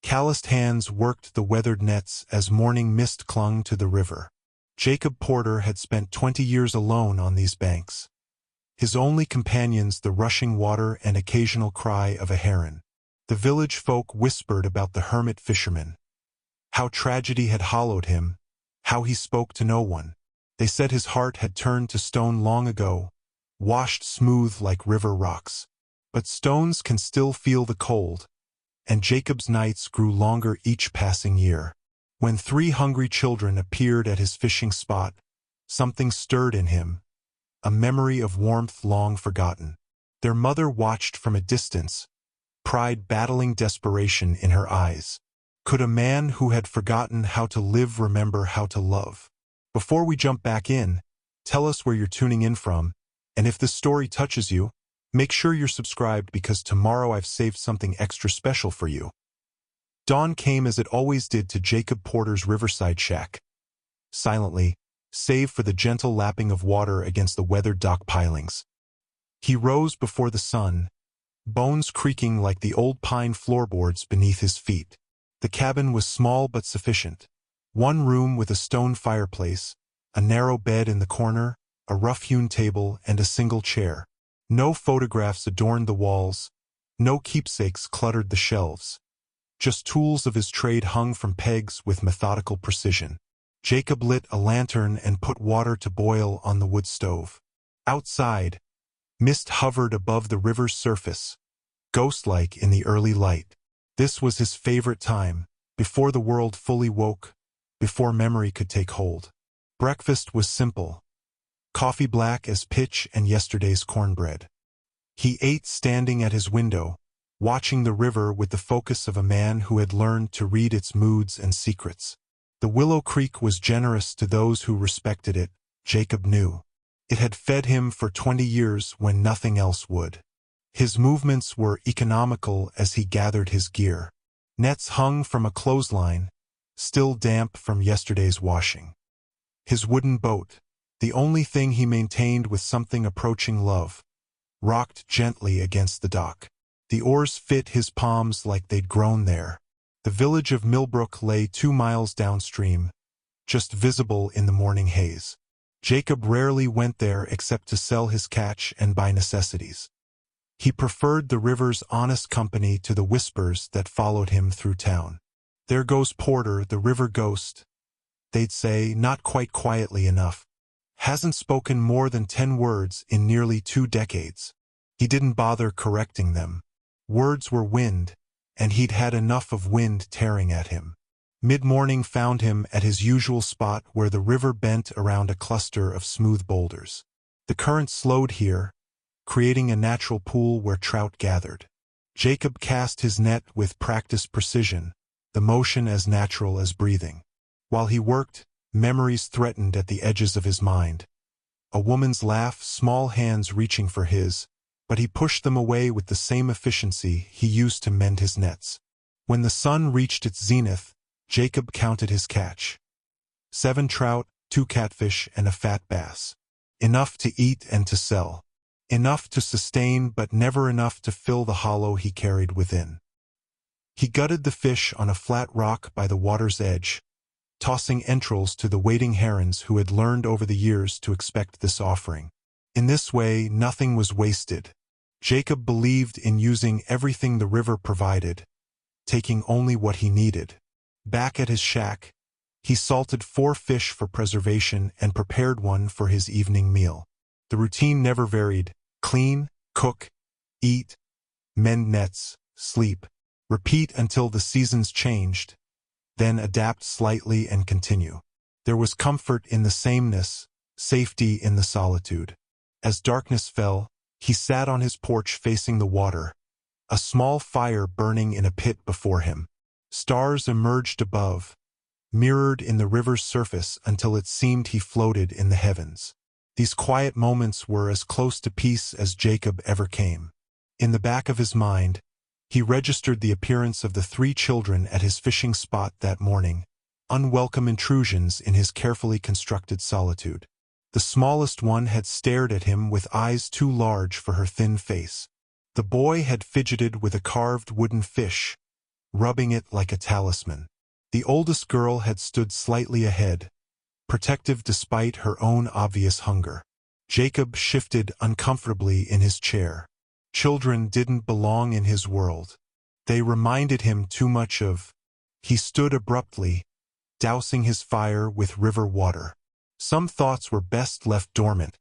Calloused hands worked the weathered nets as morning mist clung to the river. Jacob Porter had spent 20 years alone on these banks. His only companions the rushing water and occasional cry of a heron. The village folk whispered about the hermit fisherman. How tragedy had hollowed him, how he spoke to no one. They said his heart had turned to stone long ago, washed smooth like river rocks. But stones can still feel the cold, and Jacob's nights grew longer each passing year. When 3 hungry children appeared at his fishing spot, something stirred in him, a memory of warmth long forgotten. Their mother watched from a distance, pride battling desperation in her eyes. Could a man who had forgotten how to live remember how to love? Before we jump back in, tell us where you're tuning in from, and if this story touches you, make sure you're subscribed because tomorrow I've saved something extra special for you. Dawn came as it always did to Jacob Porter's riverside shack. Silently, save for the gentle lapping of water against the weathered dock pilings. He rose before the sun, bones creaking like the old pine floorboards beneath his feet. The cabin was small but sufficient. 1 room with a stone fireplace, a narrow bed in the corner, a rough-hewn table, and a single chair. No photographs adorned the walls, no keepsakes cluttered the shelves. Just tools of his trade hung from pegs with methodical precision. Jacob lit a lantern and put water to boil on the wood stove. Outside, mist hovered above the river's surface, ghost-like in the early light. This was his favorite time, before the world fully woke, before memory could take hold. Breakfast was simple. Coffee black as pitch and yesterday's cornbread. He ate standing at his window, watching the river with the focus of a man who had learned to read its moods and secrets. The Willow Creek was generous to those who respected it, Jacob knew. It had fed him for 20 years when nothing else would. His movements were economical as he gathered his gear. Nets hung from a clothesline, still damp from yesterday's washing. His wooden boat, the only thing he maintained with something approaching love, rocked gently against the dock. The oars fit his palms like they'd grown there. The village of Millbrook lay 2 miles downstream, just visible in the morning haze. Jacob rarely went there except to sell his catch and buy necessities. He preferred the river's honest company to the whispers that followed him through town. "There goes Porter, the river ghost," they'd say, not quite quietly enough. "Hasn't spoken more than 10 words in nearly 2 decades. He didn't bother correcting them. Words were wind, and he'd had enough of wind tearing at him. Mid-morning found him at his usual spot where the river bent around a cluster of smooth boulders. The current slowed here, creating a natural pool where trout gathered. Jacob cast his net with practiced precision, the motion as natural as breathing. While he worked, memories threatened at the edges of his mind. A woman's laugh, small hands reaching for his, but he pushed them away with the same efficiency he used to mend his nets. When the sun reached its zenith, Jacob counted his catch. 7 trout, 2 catfish, and a fat bass. Enough to eat and to sell. Enough to sustain, but never enough to fill the hollow he carried within. He gutted the fish on a flat rock by the water's edge, tossing entrails to the waiting herons who had learned over the years to expect this offering. In this way, nothing was wasted. Jacob believed in using everything the river provided, taking only what he needed. Back at his shack, he salted 4 fish for preservation and prepared one for his evening meal. The routine never varied: clean, cook, eat, mend nets, sleep, repeat until the seasons changed, then adapt slightly and continue. There was comfort in the sameness, safety in the solitude. As darkness fell, he sat on his porch facing the water, a small fire burning in a pit before him. Stars emerged above, mirrored in the river's surface until it seemed he floated in the heavens. These quiet moments were as close to peace as Jacob ever came. In the back of his mind, he registered the appearance of the 3 children at his fishing spot that morning, unwelcome intrusions in his carefully constructed solitude. The smallest one had stared at him with eyes too large for her thin face. The boy had fidgeted with a carved wooden fish, rubbing it like a talisman. The oldest girl had stood slightly ahead, protective despite her own obvious hunger. Jacob shifted uncomfortably in his chair. Children didn't belong in his world. They reminded him too much of... He stood abruptly, dousing his fire with river water. Some thoughts were best left dormant,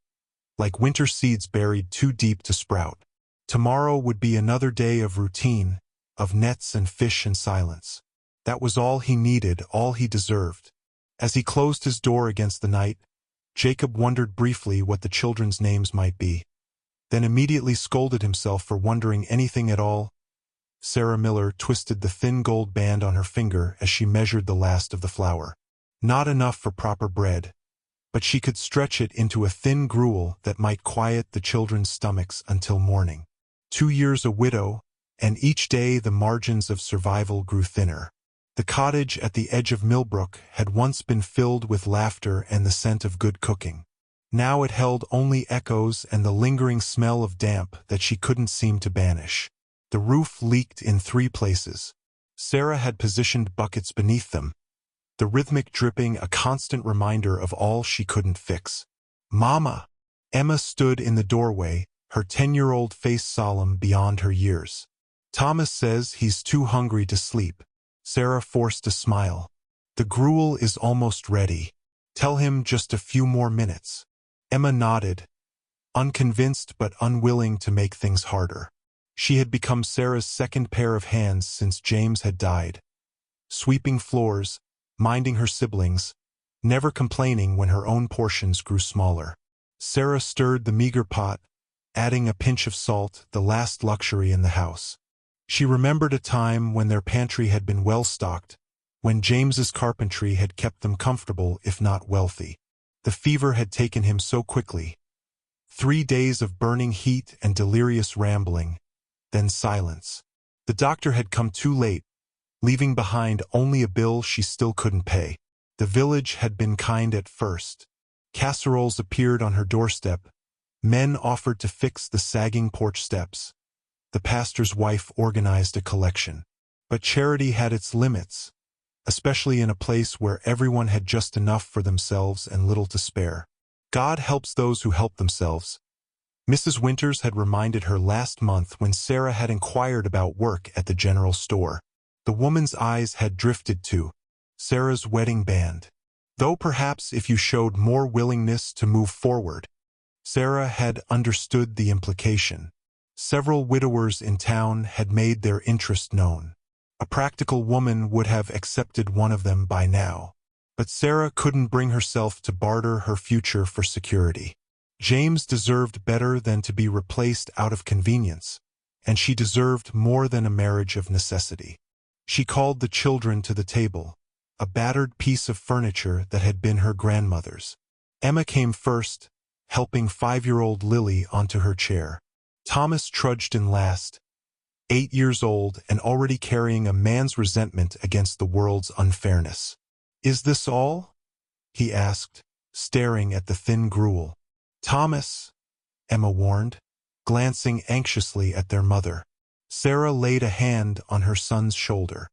like winter seeds buried too deep to sprout. Tomorrow would be another day of routine, of nets and fish and silence. That was all he needed, all he deserved. As he closed his door against the night, Jacob wondered briefly what the children's names might be, then immediately scolded himself for wondering anything at all. Sarah Miller twisted the thin gold band on her finger as she measured the last of the flour. Not enough for proper bread, but she could stretch it into a thin gruel that might quiet the children's stomachs until morning. 2 years a widow, and each day the margins of survival grew thinner. The cottage at the edge of Millbrook had once been filled with laughter and the scent of good cooking. Now it held only echoes and the lingering smell of damp that she couldn't seem to banish. The roof leaked in 3 places. Sarah had positioned buckets beneath them, the rhythmic dripping a constant reminder of all she couldn't fix. "Mama!" Emma stood in the doorway, her 10-year-old face solemn beyond her years. "Thomas says he's too hungry to sleep." Sarah forced a smile. "The gruel is almost ready. Tell him just a few more minutes." Emma nodded, unconvinced but unwilling to make things harder. She had become Sarah's second pair of hands since James had died, sweeping floors, minding her siblings, never complaining when her own portions grew smaller. Sarah stirred the meager pot, adding a pinch of salt, the last luxury in the house. She remembered a time when their pantry had been well-stocked, when James's carpentry had kept them comfortable if not wealthy. The fever had taken him so quickly. 3 days of burning heat and delirious rambling, then silence. The doctor had come too late, leaving behind only a bill she still couldn't pay. The village had been kind at first. Casseroles appeared on her doorstep. Men offered to fix the sagging porch steps. The pastor's wife organized a collection. But charity had its limits, especially in a place where everyone had just enough for themselves and little to spare. God helps those who help themselves. Mrs. Winters had reminded her last month when Sarah had inquired about work at the general store. The woman's eyes had drifted to Sarah's wedding band. Though perhaps if you showed more willingness to move forward. Sarah had understood the implication. Several widowers in town had made their interest known. A practical woman would have accepted one of them by now. But Sarah couldn't bring herself to barter her future for security. James deserved better than to be replaced out of convenience, and she deserved more than a marriage of necessity. She called the children to the table, a battered piece of furniture that had been her grandmother's. Emma came first, helping 5-year-old Lily onto her chair. Thomas trudged in last, 8 years old and already carrying a man's resentment against the world's unfairness. "Is this all?" he asked, staring at the thin gruel. "Thomas," Emma warned, glancing anxiously at their mother. Sarah laid a hand on her son's shoulder.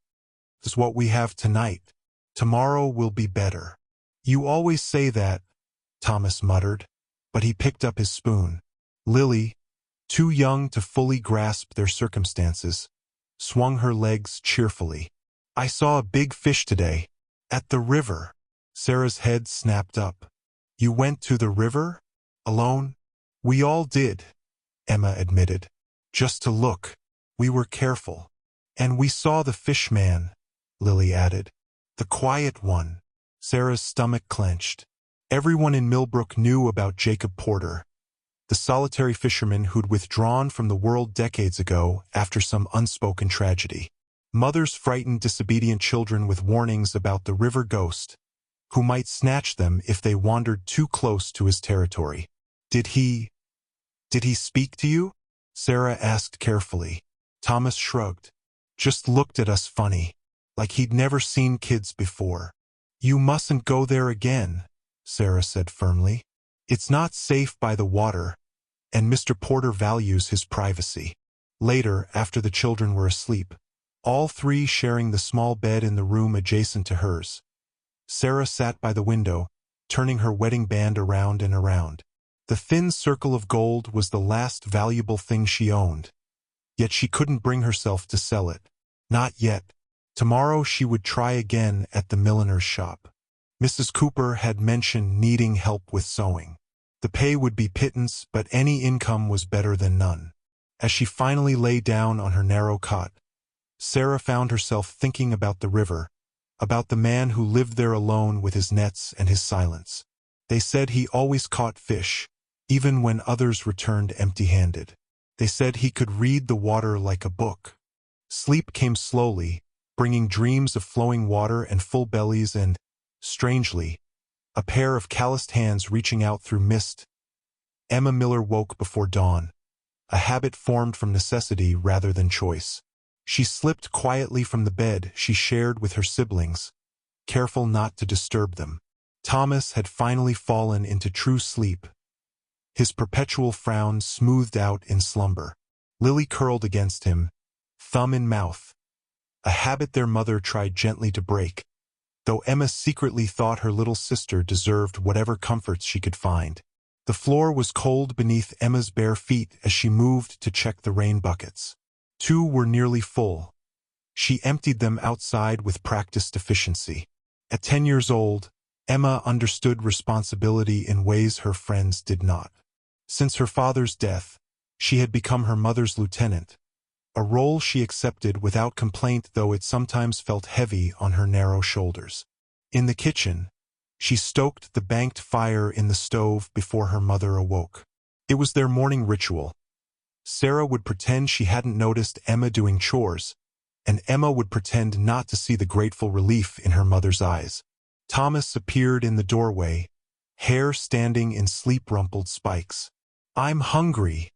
"This is what we have tonight. Tomorrow will be better." "You always say that," Thomas muttered, but he picked up his spoon. Lily, too young to fully grasp their circumstances, swung her legs cheerfully. "I saw a big fish today, at the river." Sarah's head snapped up. "You went to the river? Alone?" "We all did," Emma admitted. "Just to look. We were careful. And we saw the fish man," Lily added. "The quiet one." Sarah's stomach clenched. Everyone in Millbrook knew about Jacob Porter, the solitary fisherman who'd withdrawn from the world decades ago after some unspoken tragedy. Mothers frightened disobedient children with warnings about the river ghost, who might snatch them if they wandered too close to his territory. Did he speak to you?" Sarah asked carefully. Thomas shrugged. "Just looked at us funny, like he'd never seen kids before." "You mustn't go there again," Sarah said firmly. "It's not safe by the water, and Mr. Porter values his privacy." Later, after the children were asleep, all three sharing the small bed in the room adjacent to hers. Sarah sat by the window, turning her wedding band around and around. The thin circle of gold was the last valuable thing she owned. Yet she couldn't bring herself to sell it. Not yet. Tomorrow she would try again at the milliner's shop. Mrs. Cooper had mentioned needing help with sewing. The pay would be pittance, but any income was better than none. As she finally lay down on her narrow cot, Sarah found herself thinking about the river, about the man who lived there alone with his nets and his silence. They said he always caught fish, even when others returned empty-handed. They said he could read the water like a book. Sleep came slowly, bringing dreams of flowing water and full bellies and, strangely, a pair of calloused hands reaching out through mist. Emma Miller woke before dawn, a habit formed from necessity rather than choice. She slipped quietly from the bed she shared with her siblings, careful not to disturb them. Thomas had finally fallen into true sleep, his perpetual frown smoothed out in slumber. Lily curled against him, thumb in mouth, a habit their mother tried gently to break, though Emma secretly thought her little sister deserved whatever comforts she could find. The floor was cold beneath Emma's bare feet as she moved to check the rain buckets. 2 were nearly full. She emptied them outside with practiced efficiency. At 10 years old, Emma understood responsibility in ways her friends did not. Since her father's death, she had become her mother's lieutenant, a role she accepted without complaint, though it sometimes felt heavy on her narrow shoulders. In the kitchen, she stoked the banked fire in the stove before her mother awoke. It was their morning ritual. Sarah would pretend she hadn't noticed Emma doing chores, and Emma would pretend not to see the grateful relief in her mother's eyes. Thomas appeared in the doorway, hair standing in sleep-rumpled spikes. "I'm hungry,"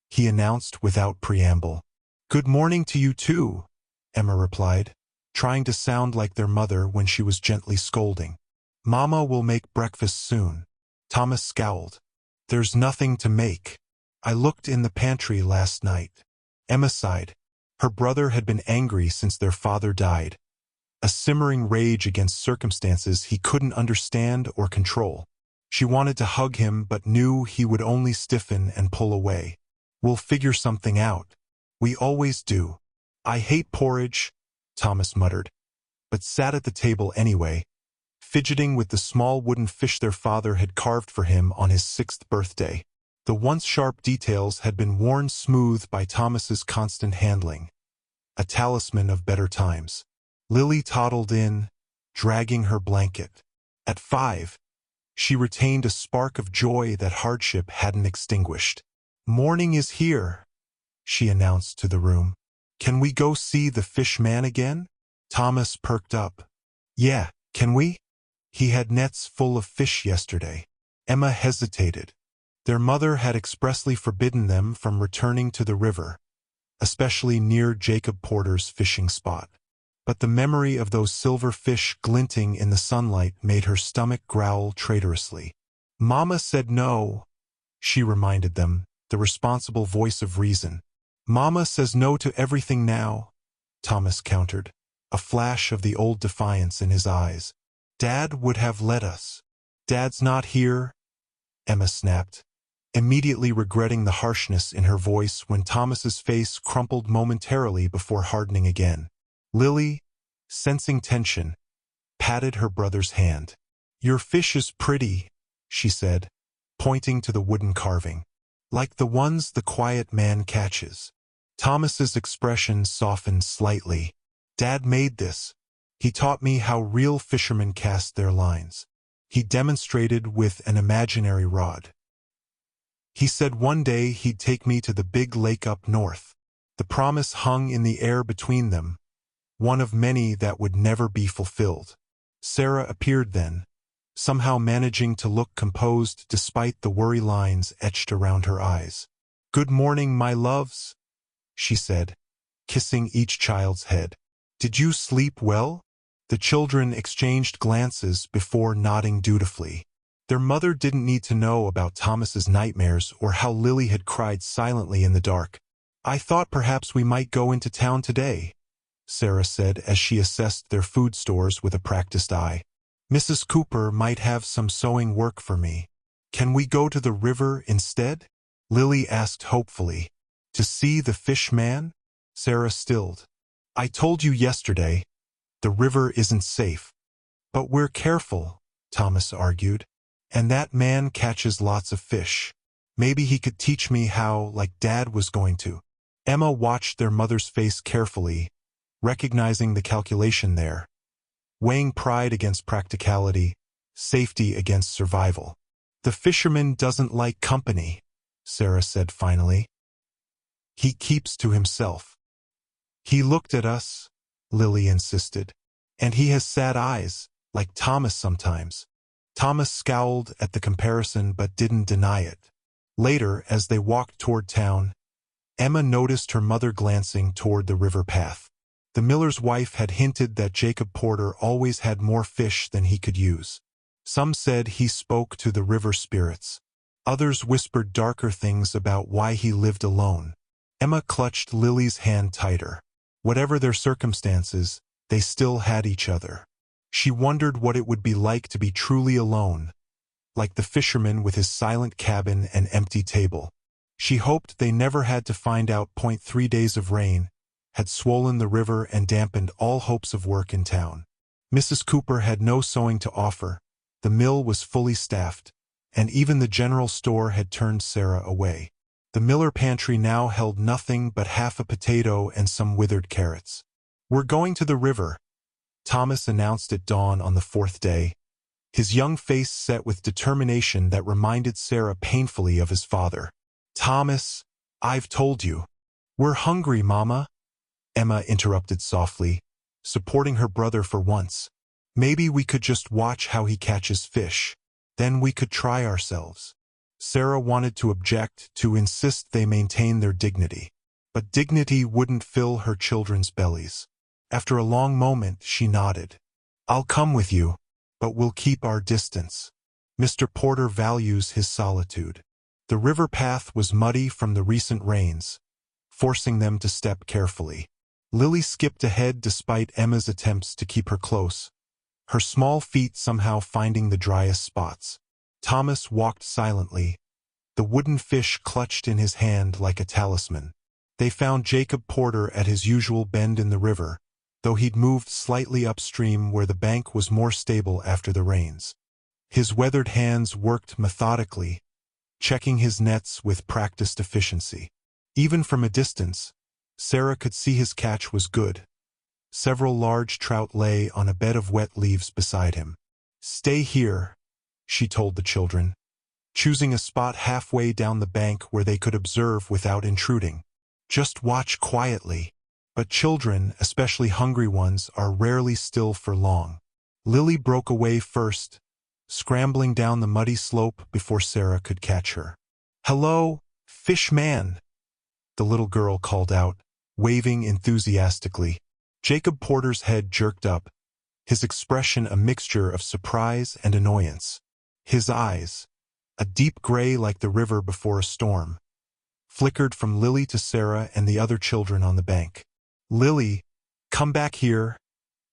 he announced without preamble. "Good morning to you too," Emma replied, trying to sound like their mother when she was gently scolding. "Mama will make breakfast soon." Thomas scowled. "There's nothing to make. I looked in the pantry last night." Emma sighed. Her brother had been angry since their father died, a simmering rage against circumstances he couldn't understand or control. She wanted to hug him but knew he would only stiffen and pull away. "We'll figure something out. We always do." "I hate porridge," Thomas muttered, but sat at the table anyway, fidgeting with the small wooden fish their father had carved for him on his 6th birthday. The once sharp details had been worn smooth by Thomas's constant handling, a talisman of better times. Lily toddled in, dragging her blanket. At 5, she retained a spark of joy that hardship hadn't extinguished. "Morning is here," she announced to the room. "Can we go see the fish man again?" Thomas perked up. "Yeah, can we? He had nets full of fish yesterday." Emma hesitated. Their mother had expressly forbidden them from returning to the river, especially near Jacob Porter's fishing spot. But the memory of those silver fish glinting in the sunlight made her stomach growl traitorously. "Mama said no," she reminded them, the responsible voice of reason. "Mama says no to everything now," Thomas countered, a flash of the old defiance in his eyes. "Dad would have let us." "Dad's not here," Emma snapped, immediately regretting the harshness in her voice when Thomas's face crumpled momentarily before hardening again. Lily, sensing tension, patted her brother's hand. "Your fish is pretty," she said, pointing to the wooden carving. "Like the ones the quiet man catches." Thomas's expression softened slightly. "Dad made this. He taught me how real fishermen cast their lines." He demonstrated with an imaginary rod. "He said one day he'd take me to the big lake up north." The promise hung in the air between them, one of many that would never be fulfilled. Sarah appeared then, somehow managing to look composed despite the worry lines etched around her eyes. "Good morning, my loves," she said, kissing each child's head. "Did you sleep well?" The children exchanged glances before nodding dutifully. Their mother didn't need to know about Thomas's nightmares or how Lily had cried silently in the dark. "I thought perhaps we might go into town today," Sarah said as she assessed their food stores with a practiced eye. Mrs. Cooper might have some sewing work for me. Can we go to the river instead? Lily asked hopefully. To see the fish man? Sarah stilled. I told you yesterday, the river isn't safe. But we're careful, Thomas argued. And that man catches lots of fish. Maybe he could teach me how, like Dad was going to. Emma watched their mother's face carefully, recognizing the calculation there. Weighing pride against practicality, safety against survival. The fisherman doesn't like company, Sarah said finally. He keeps to himself. He looked at us, Lily insisted. And he has sad eyes, like Thomas sometimes. Thomas scowled at the comparison but didn't deny it. Later, as they walked toward town, Emma noticed her mother glancing toward the river path. The miller's wife had hinted that Jacob Porter always had more fish than he could use. Some said he spoke to the river spirits. Others whispered darker things about why he lived alone. Emma clutched Lily's hand tighter. Whatever their circumstances, they still had each other. She wondered what it would be like to be truly alone, like the fisherman with his silent cabin and empty table. She hoped they never had to find out 3 days of rain had swollen the river and dampened all hopes of work in town. Mrs. Cooper had no sewing to offer, the mill was fully staffed, and even the general store had turned Sarah away. The Miller pantry now held nothing but half a potato and some withered carrots. We're going to the river, Thomas announced at dawn on the 4th day, his young face set with determination that reminded Sarah painfully of his father. Thomas, I've told you. We're hungry, Mama, Emma interrupted softly, supporting her brother for once. Maybe we could just watch how he catches fish. Then we could try ourselves. Sarah wanted to object, to insist they maintain their dignity. But dignity wouldn't fill her children's bellies. After a long moment, she nodded. I'll come with you, but we'll keep our distance. Mr. Porter values his solitude. The river path was muddy from the recent rains, forcing them to step carefully. Lily skipped ahead despite Emma's attempts to keep her close, her small feet somehow finding the driest spots. Thomas walked silently, the wooden fish clutched in his hand like a talisman. They found Jacob Porter at his usual bend in the river, though he'd moved slightly upstream where the bank was more stable after the rains. His weathered hands worked methodically, checking his nets with practiced efficiency. Even from a distance, Sarah could see his catch was good. Several large trout lay on a bed of wet leaves beside him. Stay here, she told the children, choosing a spot halfway down the bank where they could observe without intruding. Just watch quietly. But children, especially hungry ones, are rarely still for long. Lily broke away first, scrambling down the muddy slope before Sarah could catch her. Hello, fish man, the little girl called out, waving enthusiastically. Jacob Porter's head jerked up, his expression a mixture of surprise and annoyance. His eyes, a deep gray like the river before a storm, flickered from Lily to Sarah and the other children on the bank. Lily, come back here,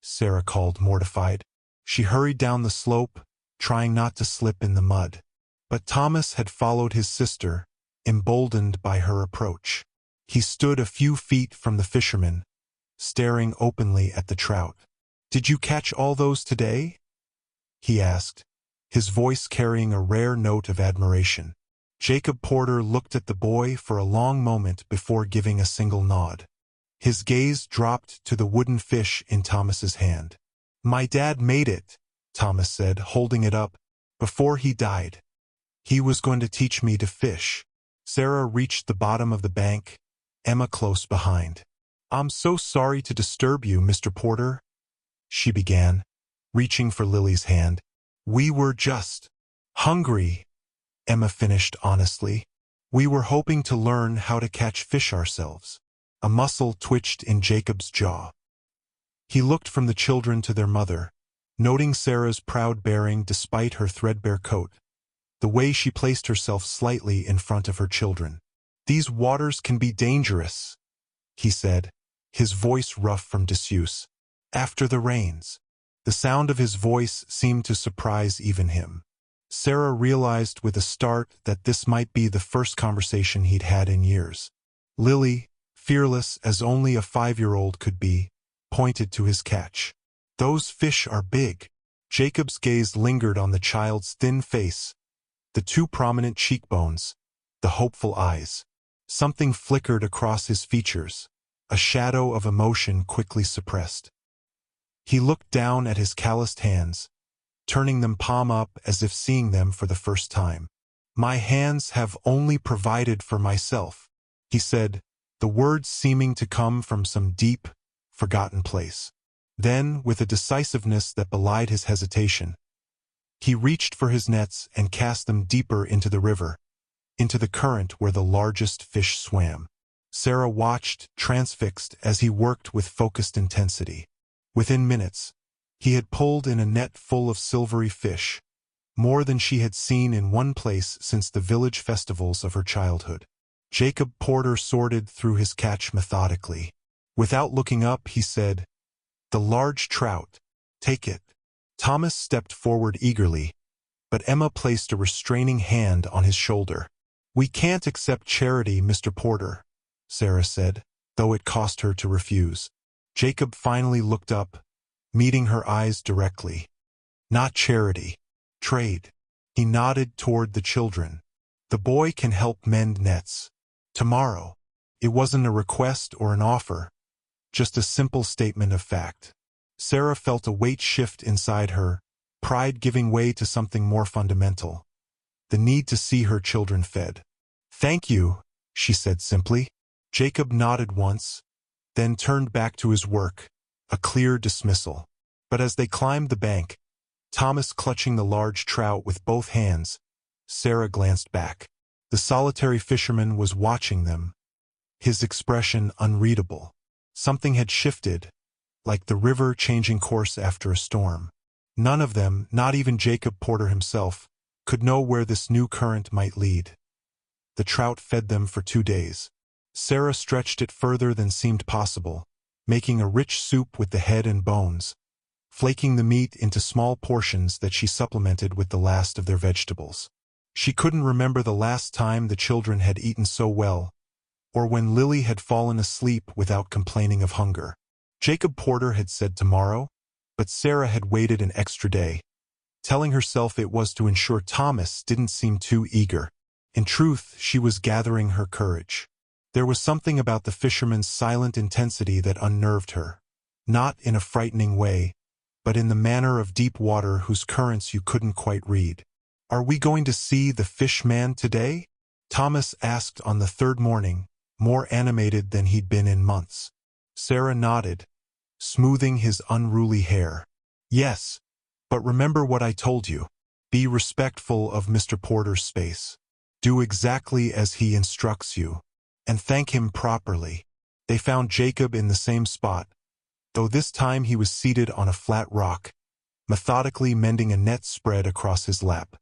Sarah called, mortified. She hurried down the slope, trying not to slip in the mud. But Thomas had followed his sister, emboldened by her approach. He stood a few feet from the fisherman, staring openly at the trout. Did you catch all those today? He asked, his voice carrying a rare note of admiration. Jacob Porter looked at the boy for a long moment before giving a single nod. His gaze dropped to the wooden fish in Thomas's hand. My dad made it, Thomas said, holding it up, before he died. He was going to teach me to fish. Sarah reached the bottom of the bank, Emma close behind. I'm so sorry to disturb you, Mr. Porter, she began, reaching for Lily's hand. We were just hungry, Emma finished honestly. We were hoping to learn how to catch fish ourselves. A muscle twitched in Jacob's jaw. He looked from the children to their mother, noting Sarah's proud bearing despite her threadbare coat, the way she placed herself slightly in front of her children. These waters can be dangerous, he said, his voice rough from disuse. "After the rains." The sound of his voice seemed to surprise even him. Sarah realized with a start that this might be the first conversation he'd had in years. Lily, fearless as only a 5-year-old could be, pointed to his catch. "Those fish are big." Jacob's gaze lingered on the child's thin face, the 2 prominent cheekbones, the hopeful eyes. Something flickered across his features, a shadow of emotion quickly suppressed. He looked down at his calloused hands, turning them palm up as if seeing them for the first time. "My hands have only provided for myself," he said, the words seeming to come from some deep, forgotten place. Then, with a decisiveness that belied his hesitation, he reached for his nets and cast them deeper into the river, into the current where the largest fish swam. Sarah watched, transfixed, as he worked with focused intensity. Within minutes, he had pulled in a net full of silvery fish, more than she had seen in one place since the village festivals of her childhood. Jacob Porter sorted through his catch methodically. Without looking up, he said, "The large trout. Take it." Thomas stepped forward eagerly, but Emma placed a restraining hand on his shoulder. "We can't accept charity, Mr. Porter," Sarah said, though it cost her to refuse. Jacob finally looked up, meeting her eyes directly. "Not charity. Trade." He nodded toward the children. "The boy can help mend nets. Tomorrow." It wasn't a request or an offer, just a simple statement of fact. Sarah felt a weight shift inside her, pride giving way to something more fundamental, the need to see her children fed. "Thank you," she said simply. Jacob nodded once, then turned back to his work, a clear dismissal. But as they climbed the bank, Thomas clutching the large trout with both hands, Sarah glanced back. The solitary fisherman was watching them, his expression unreadable. Something had shifted, like the river changing course after a storm. None of them, not even Jacob Porter himself, could know where this new current might lead. The trout fed them for 2 days. Sarah stretched it further than seemed possible, making a rich soup with the head and bones, flaking the meat into small portions that she supplemented with the last of their vegetables. She couldn't remember the last time the children had eaten so well, or when Lily had fallen asleep without complaining of hunger. Jacob Porter had said tomorrow, but Sarah had waited an extra day, telling herself it was to ensure Thomas didn't seem too eager. In truth, she was gathering her courage. There was something about the fisherman's silent intensity that unnerved her, not in a frightening way, but in the manner of deep water whose currents you couldn't quite read. "Are we going to see the fish man today?" Thomas asked on the 3rd morning, more animated than he'd been in months. Sarah nodded, smoothing his unruly hair. "Yes, but remember what I told you. Be respectful of Mr. Porter's space. Do exactly as he instructs you, and thank him properly." They found Jacob in the same spot, though this time he was seated on a flat rock, methodically mending a net spread across his lap.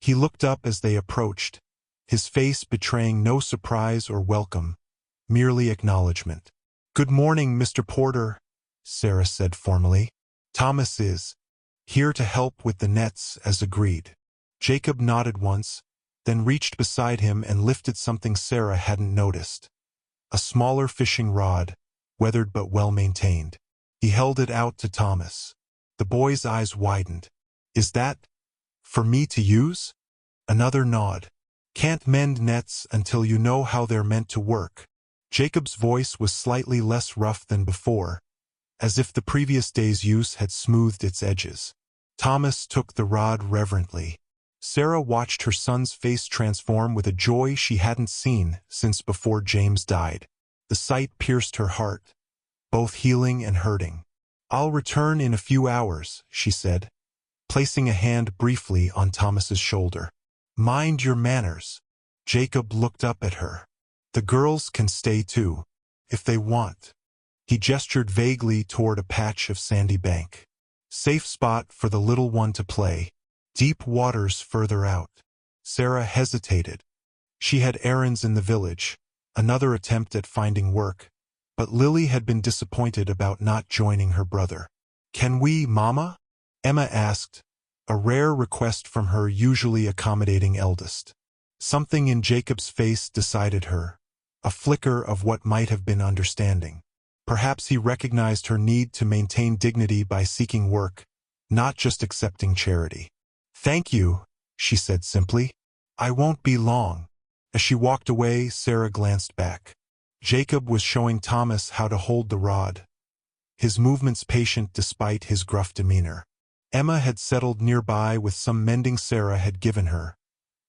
He looked up as they approached, his face betraying no surprise or welcome, merely acknowledgement. "Good morning, Mr. Porter," Sarah said formally. "Thomas is here to help with the nets as agreed." Jacob nodded once, then reached beside him and lifted something Sarah hadn't noticed. A smaller fishing rod, weathered but well-maintained. He held it out to Thomas. The boy's eyes widened. "Is that for me to use?" Another nod. "Can't mend nets until you know how they're meant to work." Jacob's voice was slightly less rough than before, as if the previous day's use had smoothed its edges. Thomas took the rod reverently. Sarah watched her son's face transform with a joy she hadn't seen since before James died. The sight pierced her heart, both healing and hurting. "I'll return in a few hours," she said, placing a hand briefly on Thomas's shoulder. "Mind your manners." Jacob looked up at her. "The girls can stay too, if they want." He gestured vaguely toward a patch of sandy bank. "Safe spot for the little one to play. Deep waters further out." Sarah hesitated. She had errands in the village, another attempt at finding work, But Lily had been disappointed about not joining her brother. "Can we, Mama?" Emma asked, a rare request from her usually accommodating eldest. Something in Jacob's face decided her, a flicker of what might have been understanding. Perhaps he recognized her need to maintain dignity by seeking work, not just accepting charity. "Thank you," she said simply. "I won't be long." As she walked away, Sarah glanced back. Jacob was showing Thomas how to hold the rod, his movements patient despite his gruff demeanor. Emma had settled nearby with some mending Sarah had given her,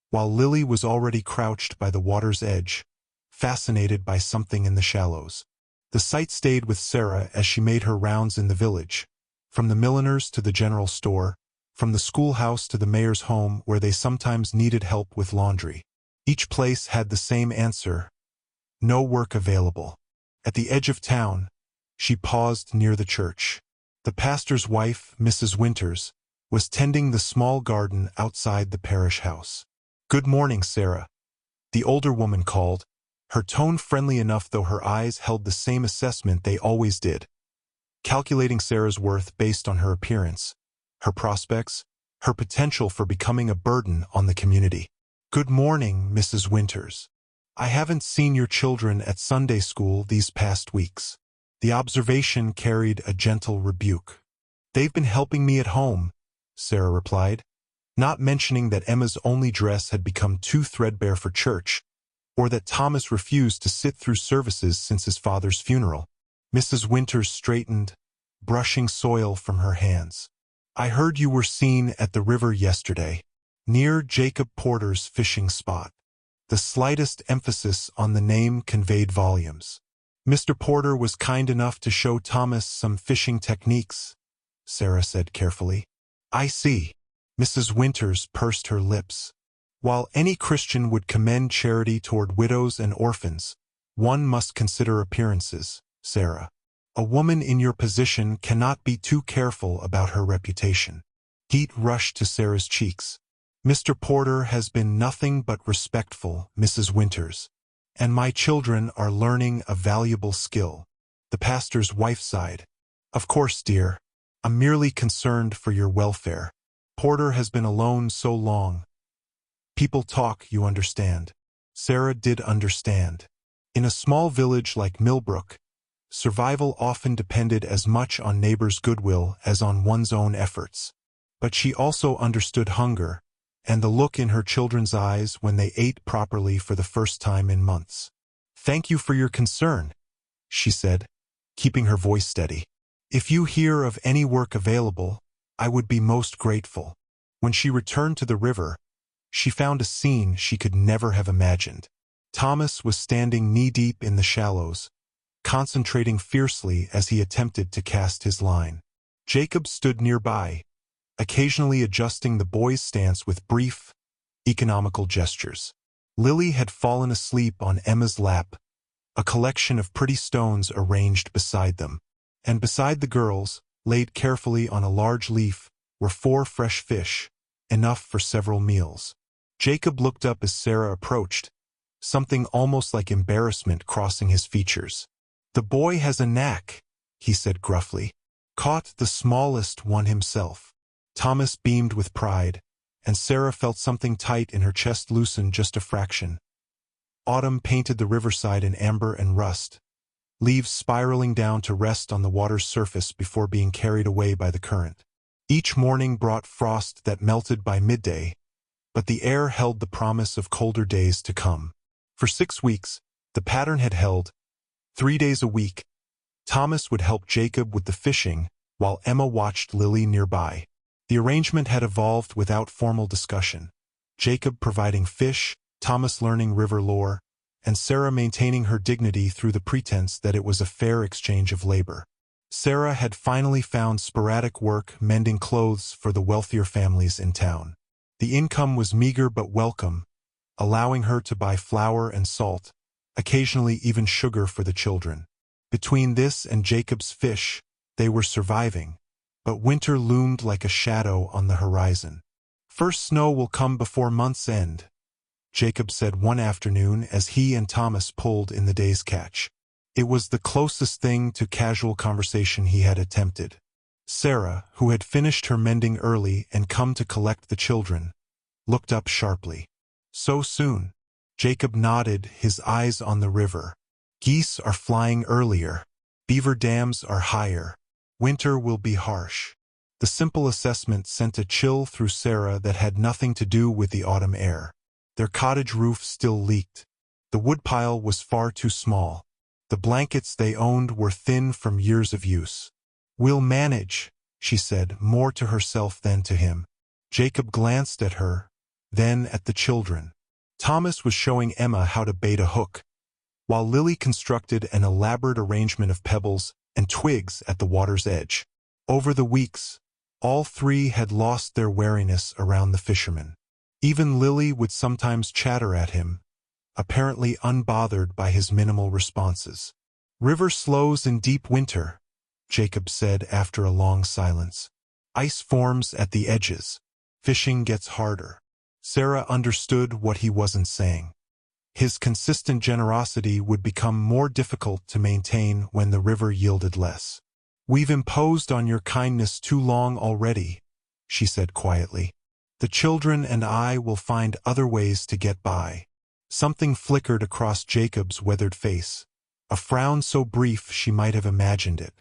while Lily was already crouched by the water's edge, fascinated by something in the shallows. The sight stayed with Sarah as she made her rounds in the village, from the milliner's to the general store, from the schoolhouse to the mayor's home where they sometimes needed help with laundry. Each place had the same answer: no work available. At the edge of town, she paused near the church. The pastor's wife, Mrs. Winters, was tending the small garden outside the parish house. "Good morning, Sarah," the older woman called, her tone friendly enough though her eyes held the same assessment they always did, calculating Sarah's worth based on her appearance, her prospects, her potential for becoming a burden on the community. "Good morning, Mrs. Winters. I haven't seen your children at Sunday school these past weeks." The observation carried a gentle rebuke. "They've been helping me at home," Sarah replied, not mentioning that Emma's only dress had become too threadbare for church, or that Thomas refused to sit through services since his father's funeral. Mrs. Winters straightened, brushing soil from her hands. "I heard you were seen at the river yesterday, near Jacob Porter's fishing spot." The slightest emphasis on the name conveyed volumes. "Mr. Porter was kind enough to show Thomas some fishing techniques," Sarah said carefully. "I see." Mrs. Winters pursed her lips. "While any Christian would commend charity toward widows and orphans, one must consider appearances, Sarah. A woman in your position cannot be too careful about her reputation." Heat rushed to Sarah's cheeks. "Mr. Porter has been nothing but respectful, Mrs. Winters, and my children are learning a valuable skill." The pastor's wife sighed. "Of course, dear. I'm merely concerned for your welfare. Porter has been alone so long. People talk, you understand." Sarah did understand. In a small village like Millbrook, survival often depended as much on neighbors' goodwill as on one's own efforts. But she also understood hunger, and the look in her children's eyes when they ate properly for the first time in months. "Thank you for your concern," she said, keeping her voice steady. "If you hear of any work available, I would be most grateful." When she returned to the river, she found a scene she could never have imagined. Thomas was standing knee-deep in the shallows, concentrating fiercely as he attempted to cast his line. Jacob stood nearby, occasionally adjusting the boy's stance with brief, economical gestures. Lily had fallen asleep on Emma's lap, a collection of pretty stones arranged beside them. And beside the girls, laid carefully on a large leaf, were 4 fresh fish, enough for several meals. Jacob looked up as Sarah approached, something almost like embarrassment crossing his features. "The boy has a knack," he said gruffly. "Caught the smallest one himself." Thomas beamed with pride, and Sarah felt something tight in her chest loosen just a fraction. Autumn painted the riverside in amber and rust, leaves spiraling down to rest on the water's surface before being carried away by the current. Each morning brought frost that melted by midday, but the air held the promise of colder days to come. For 6 weeks, the pattern had held. 3 days a week, Thomas would help Jacob with the fishing, while Emma watched Lily nearby. The arrangement had evolved without formal discussion, Jacob providing fish, Thomas learning river lore, and Sarah maintaining her dignity through the pretense that it was a fair exchange of labor. Sarah had finally found sporadic work mending clothes for the wealthier families in town. The income was meager but welcome, allowing her to buy flour and salt, occasionally even sugar for the children. Between this and Jacob's fish, they were surviving, but winter loomed like a shadow on the horizon. "First snow will come before month's end," Jacob said one afternoon as he and Thomas pulled in the day's catch. It was the closest thing to casual conversation he had attempted. Sarah, who had finished her mending early and come to collect the children, looked up sharply. "So soon?" Jacob nodded, his eyes on the river. "Geese are flying earlier. Beaver dams are higher. Winter will be harsh." The simple assessment sent a chill through Sarah that had nothing to do with the autumn air. Their cottage roof still leaked. The woodpile was far too small. The blankets they owned were thin from years of use. "We'll manage," she said, more to herself than to him. Jacob glanced at her, then at the children. Thomas was showing Emma how to bait a hook, while Lily constructed an elaborate arrangement of pebbles and twigs at the water's edge. Over the weeks, all three had lost their wariness around the fisherman. Even Lily would sometimes chatter at him, apparently unbothered by his minimal responses. "River slows in deep winter," Jacob said after a long silence. "Ice forms at the edges. Fishing gets harder." Sarah understood what he wasn't saying. His consistent generosity would become more difficult to maintain when the river yielded less. "We've imposed on your kindness too long already," she said quietly. "The children and I will find other ways to get by." Something flickered across Jacob's weathered face, a frown so brief she might have imagined it.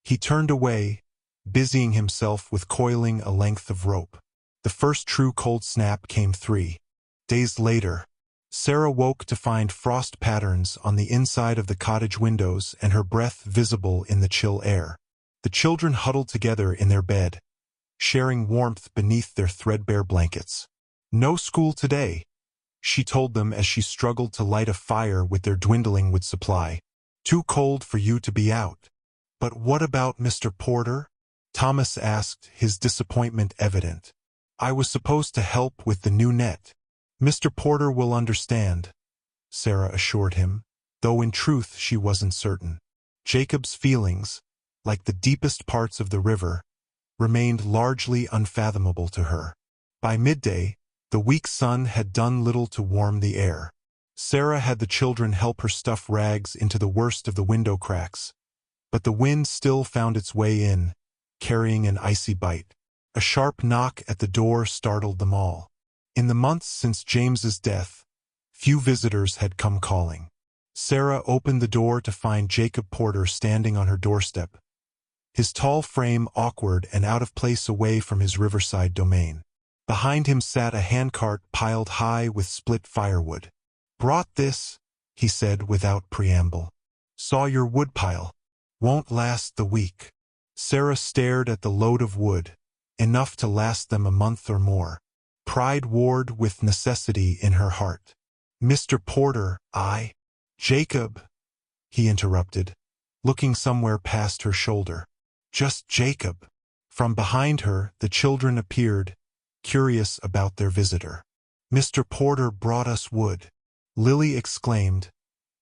He turned away, busying himself with coiling a length of rope. The first true cold snap came 3 days later. Sarah woke to find frost patterns on the inside of the cottage windows and her breath visible in the chill air. The children huddled together in their bed, sharing warmth beneath their threadbare blankets. "No school today," she told them as she struggled to light a fire with their dwindling wood supply. "Too cold for you to be out." "But what about Mr. Porter?" Thomas asked, his disappointment evident. "I was supposed to help with the new net." "Mr. Porter will understand," Sarah assured him, though in truth she wasn't certain. Jacob's feelings, like the deepest parts of the river, remained largely unfathomable to her. By midday, the weak sun had done little to warm the air. Sarah had the children help her stuff rags into the worst of the window cracks, but the wind still found its way in, carrying an icy bite. A sharp knock at the door startled them all. In the months since James's death, few visitors had come calling. Sarah opened the door to find Jacob Porter standing on her doorstep, his tall frame awkward and out of place away from his riverside domain. Behind him sat a handcart piled high with split firewood. "Brought this," he said without preamble. "Saw your woodpile. Won't last the week." Sarah stared at the load of wood, enough to last them a month or more. Pride warred with necessity in her heart. "Mr. Porter, Jacob," he interrupted, looking somewhere past her shoulder. "Just Jacob." From behind her, the children appeared, curious about their visitor. "Mr. Porter brought us wood," Lily exclaimed,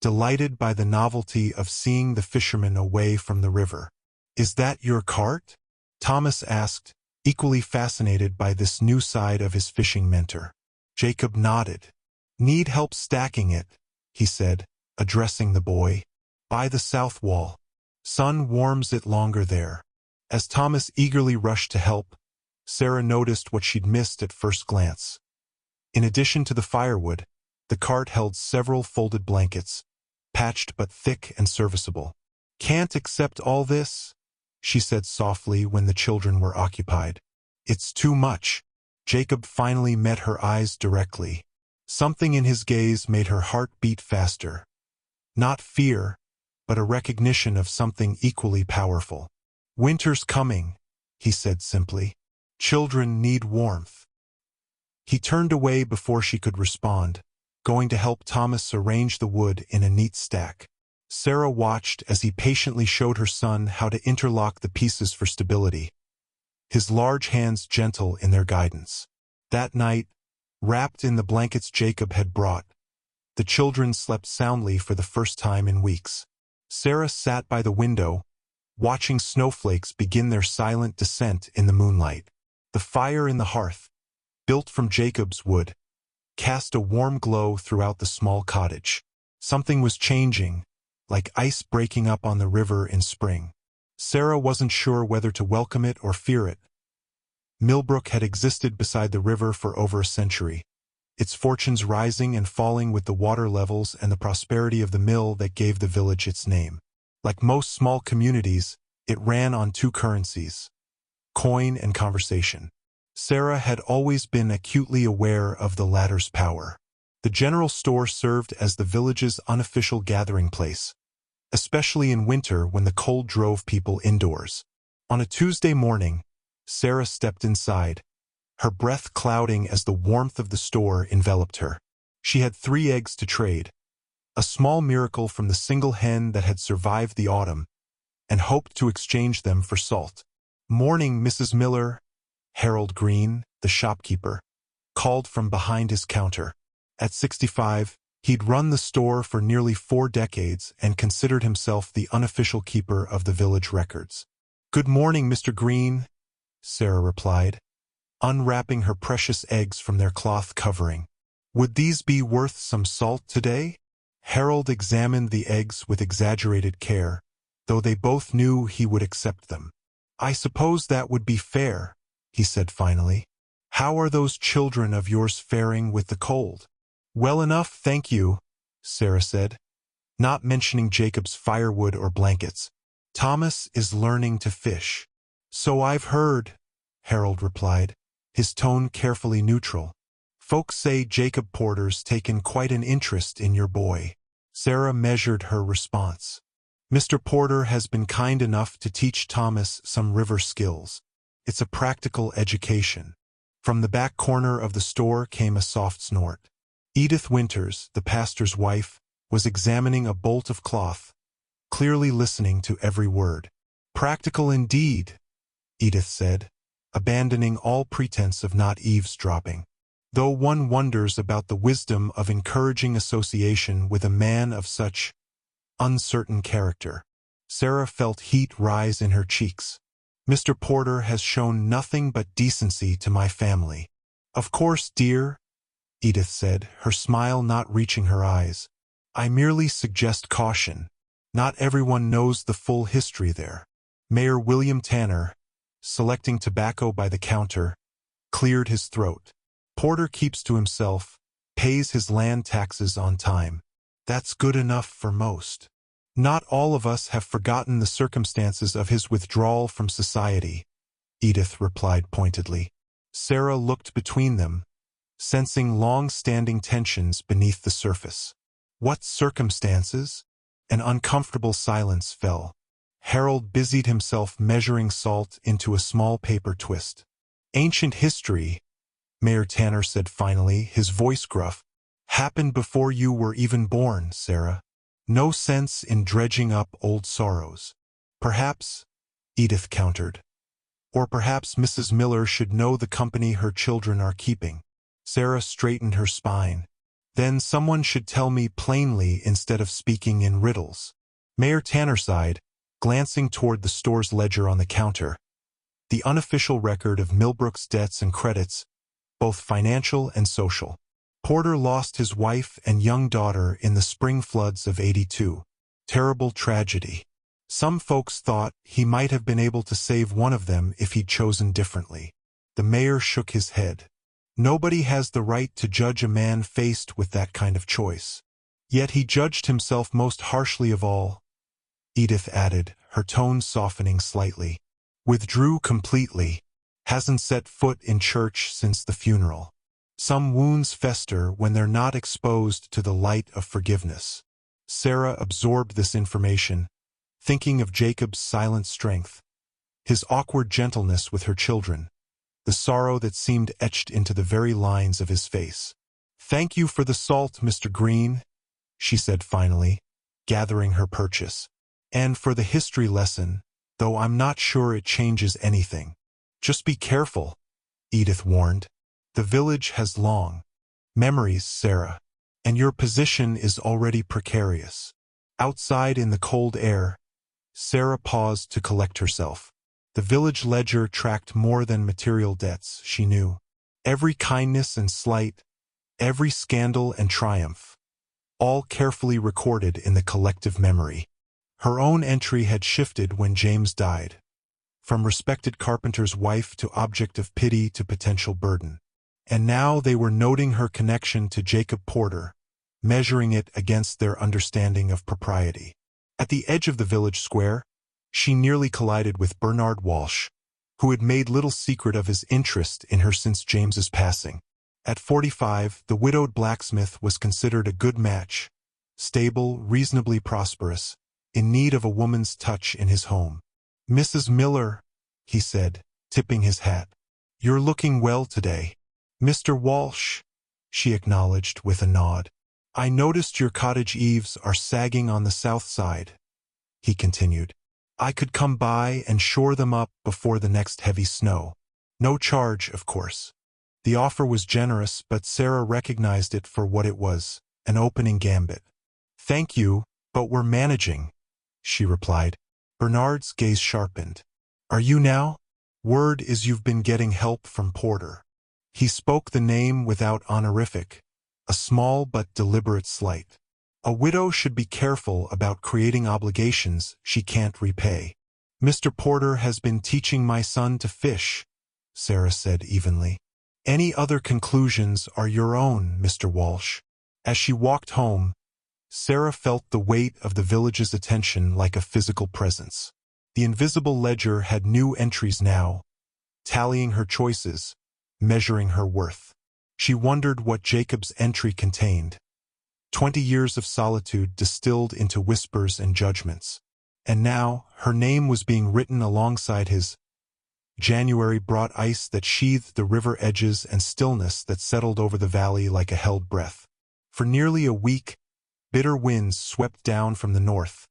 delighted by the novelty of seeing the fisherman away from the river. "Is that your cart?" Thomas asked, equally fascinated by this new side of his fishing mentor. Jacob nodded. "Need help stacking it," he said, addressing the boy. "By the south wall. Sun warms it longer there." As Thomas eagerly rushed to help, Sarah noticed what she'd missed at first glance. In addition to the firewood, the cart held several folded blankets, patched but thick and serviceable. "Can't accept all this," she said softly when the children were occupied. "It's too much." Jacob finally met her eyes directly. Something in his gaze made her heart beat faster. Not fear, but a recognition of something equally powerful. "Winter's coming," he said simply. "Children need warmth." He turned away before she could respond, going to help Thomas arrange the wood in a neat stack. Sarah watched as he patiently showed her son how to interlock the pieces for stability, his large hands gentle in their guidance. That night, wrapped in the blankets Jacob had brought, the children slept soundly for the first time in weeks. Sarah sat by the window, watching snowflakes begin their silent descent in the moonlight. The fire in the hearth, built from Jacob's wood, cast a warm glow throughout the small cottage. Something was changing, like ice breaking up on the river in spring. Sarah wasn't sure whether to welcome it or fear it. Millbrook had existed beside the river for over a century, its fortunes rising and falling with the water levels and the prosperity of the mill that gave the village its name. Like most small communities, it ran on two currencies: coin and conversation. Sarah had always been acutely aware of the latter's power. The general store served as the village's unofficial gathering place, especially in winter when the cold drove people indoors. On a Tuesday morning, Sarah stepped inside, her breath clouding as the warmth of the store enveloped her. She had 3 eggs to trade, a small miracle from the single hen that had survived the autumn, and hoped to exchange them for salt. "Morning, Mrs. Miller," Harold Green, the shopkeeper, called from behind his counter. At 65, he'd run the store for nearly 4 decades and considered himself the unofficial keeper of the village records. "Good morning, Mr. Green," Sarah replied, unwrapping her precious eggs from their cloth covering. "Would these be worth some salt today?" Harold examined the eggs with exaggerated care, though they both knew he would accept them. "I suppose that would be fair," he said finally. "How are those children of yours faring with the cold?" "Well enough, thank you," Sarah said, not mentioning Jacob's firewood or blankets. "Thomas is learning to fish." "So I've heard," Harold replied, his tone carefully neutral. "Folks say Jacob Porter's taken quite an interest in your boy." Sarah measured her response. "Mr. Porter has been kind enough to teach Thomas some river skills. It's a practical education." From the back corner of the store came a soft snort. Edith Winters, the pastor's wife, was examining a bolt of cloth, clearly listening to every word. "Practical indeed," Edith said, abandoning all pretense of not eavesdropping. "Though one wonders about the wisdom of encouraging association with a man of such uncertain character." Sarah felt heat rise in her cheeks. "Mr. Porter has shown nothing but decency to my family." "Of course, dear," Edith said, her smile not reaching her eyes. "I merely suggest caution. Not everyone knows the full history there." Mayor William Tanner, selecting tobacco by the counter, cleared his throat. "Porter keeps to himself, pays his land taxes on time. That's good enough for most. Not all of us have forgotten the circumstances of his withdrawal from society," Edith replied pointedly. Sarah looked between them, sensing long-standing tensions beneath the surface. "What circumstances?" An uncomfortable silence fell. Harold busied himself measuring salt into a small paper twist. "Ancient history," Mayor Tanner said finally, his voice gruff, "happened before you were even born, Sarah. No sense in dredging up old sorrows." "Perhaps," Edith countered, "or perhaps Mrs. Miller should know the company her children are keeping." Sarah straightened her spine. "Then someone should tell me plainly instead of speaking in riddles." Mayor Tanner sighed, glancing toward the store's ledger on the counter, the unofficial record of Millbrook's debts and credits, both financial and social. "Porter lost his wife and young daughter in the spring floods of '82. Terrible tragedy. Some folks thought he might have been able to save one of them if he'd chosen differently." The mayor shook his head. "Nobody has the right to judge a man faced with that kind of choice. Yet he judged himself most harshly of all," Edith added, her tone softening slightly. "Withdrew completely. Hasn't set foot in church since the funeral. Some wounds fester when they're not exposed to the light of forgiveness." Sarah absorbed this information, thinking of Jacob's silent strength, his awkward gentleness with her children, the sorrow that seemed etched into the very lines of his face. "Thank you for the salt, Mr. Green," she said finally, gathering her purchase. "And for the history lesson, though I'm not sure it changes anything." "Just be careful," Edith warned. "The village has long memories, Sarah, and your position is already precarious." Outside in the cold air, Sarah paused to collect herself. The village ledger tracked more than material debts, she knew. Every kindness and slight, every scandal and triumph, all carefully recorded in the collective memory. Her own entry had shifted when James died, from respected carpenter's wife to object of pity to potential burden. And now they were noting her connection to Jacob Porter, measuring it against their understanding of propriety. At the edge of the village square, she nearly collided with Bernard Walsh, who had made little secret of his interest in her since James's passing. At 45, the widowed blacksmith was considered a good match, stable, reasonably prosperous, in need of a woman's touch in his home. "Mrs. Miller," he said, tipping his hat, "you're looking well today." "Mr. Walsh," she acknowledged with a nod. "I noticed your cottage eaves are sagging on the south side," he continued. "I could come by and shore them up before the next heavy snow. No charge, of course." The offer was generous, but Sarah recognized it for what it was, an opening gambit. "Thank you, but we're managing," she replied. Bernard's gaze sharpened. "Are you now? Word is you've been getting help from Porter." He spoke the name without honorific, a small but deliberate slight. A widow should be careful about creating obligations she can't repay. "Mr. Porter has been teaching my son to fish," Sarah said evenly. "Any other conclusions are your own, Mr. Walsh." As she walked home, Sarah felt the weight of the village's attention like a physical presence. The invisible ledger had new entries now, tallying her choices, measuring her worth. She wondered what Jacob's entry contained. 20 years of solitude distilled into whispers and judgments. And now, her name was being written alongside his. January brought ice that sheathed the river edges and stillness that settled over the valley like a held breath. For nearly a week, bitter winds swept down from the north,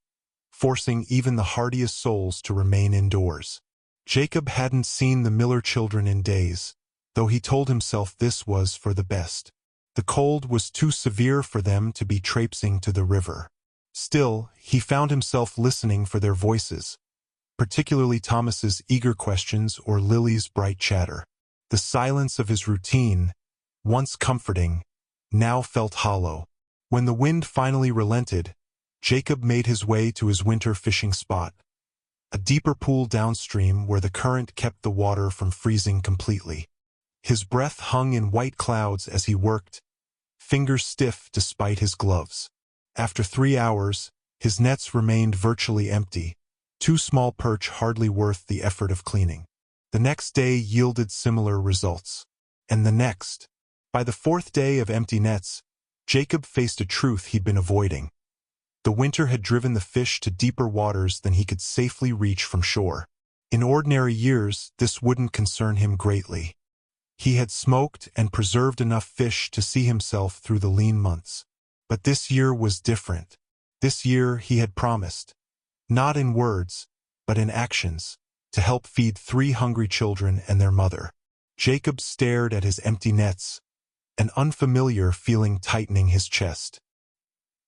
forcing even the hardiest souls to remain indoors. Jacob hadn't seen the Miller children in days, though he told himself this was for the best. The cold was too severe for them to be traipsing to the river. Still, he found himself listening for their voices, particularly Thomas's eager questions or Lily's bright chatter. The silence of his routine, once comforting, now felt hollow. When the wind finally relented, Jacob made his way to his winter fishing spot, a deeper pool downstream where the current kept the water from freezing completely. His breath hung in white clouds as he worked, fingers stiff despite his gloves. After 3 hours, his nets remained virtually empty, 2 small perch hardly worth the effort of cleaning. The next day yielded similar results. And the next. By the 4th day of empty nets, Jacob faced a truth he'd been avoiding. The winter had driven the fish to deeper waters than he could safely reach from shore. In ordinary years, this wouldn't concern him greatly. He had smoked and preserved enough fish to see himself through the lean months. But this year was different. This year he had promised, not in words, but in actions, to help feed 3 hungry children and their mother. Jacob stared at his empty nets, an unfamiliar feeling tightening his chest.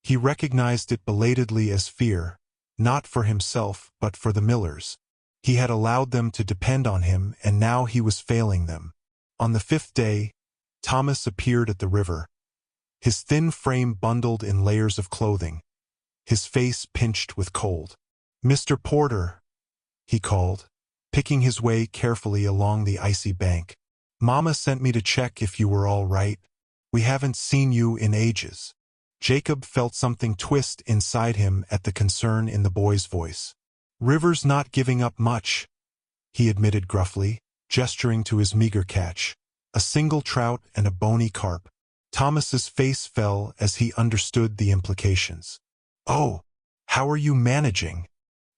He recognized it belatedly as fear, not for himself but for the Millers. He had allowed them to depend on him, and now he was failing them. On the 5th day, Thomas appeared at the river, his thin frame bundled in layers of clothing, his face pinched with cold. "Mr. Porter," he called, picking his way carefully along the icy bank. "Mama sent me to check if you were all right. We haven't seen you in ages." Jacob felt something twist inside him at the concern in the boy's voice. "River's not giving up much," he admitted gruffly, gesturing to his meager catch, a single trout and a bony carp. Thomas's face fell as he understood the implications. "Oh, how are you managing?"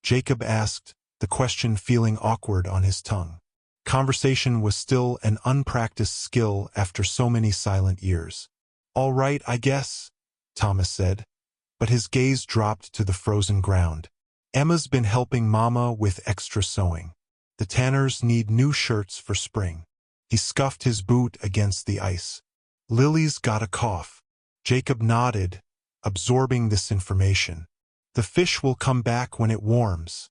Jacob asked, the question feeling awkward on his tongue. Conversation was still an unpracticed skill after so many silent years. "All right, I guess," Thomas said, but his gaze dropped to the frozen ground. "Emma's been helping Mama with extra sewing. The Tanners need new shirts for spring." He scuffed his boot against the ice. "Lily's got a cough." Jacob nodded, absorbing this information. "The fish will come back when it warms,"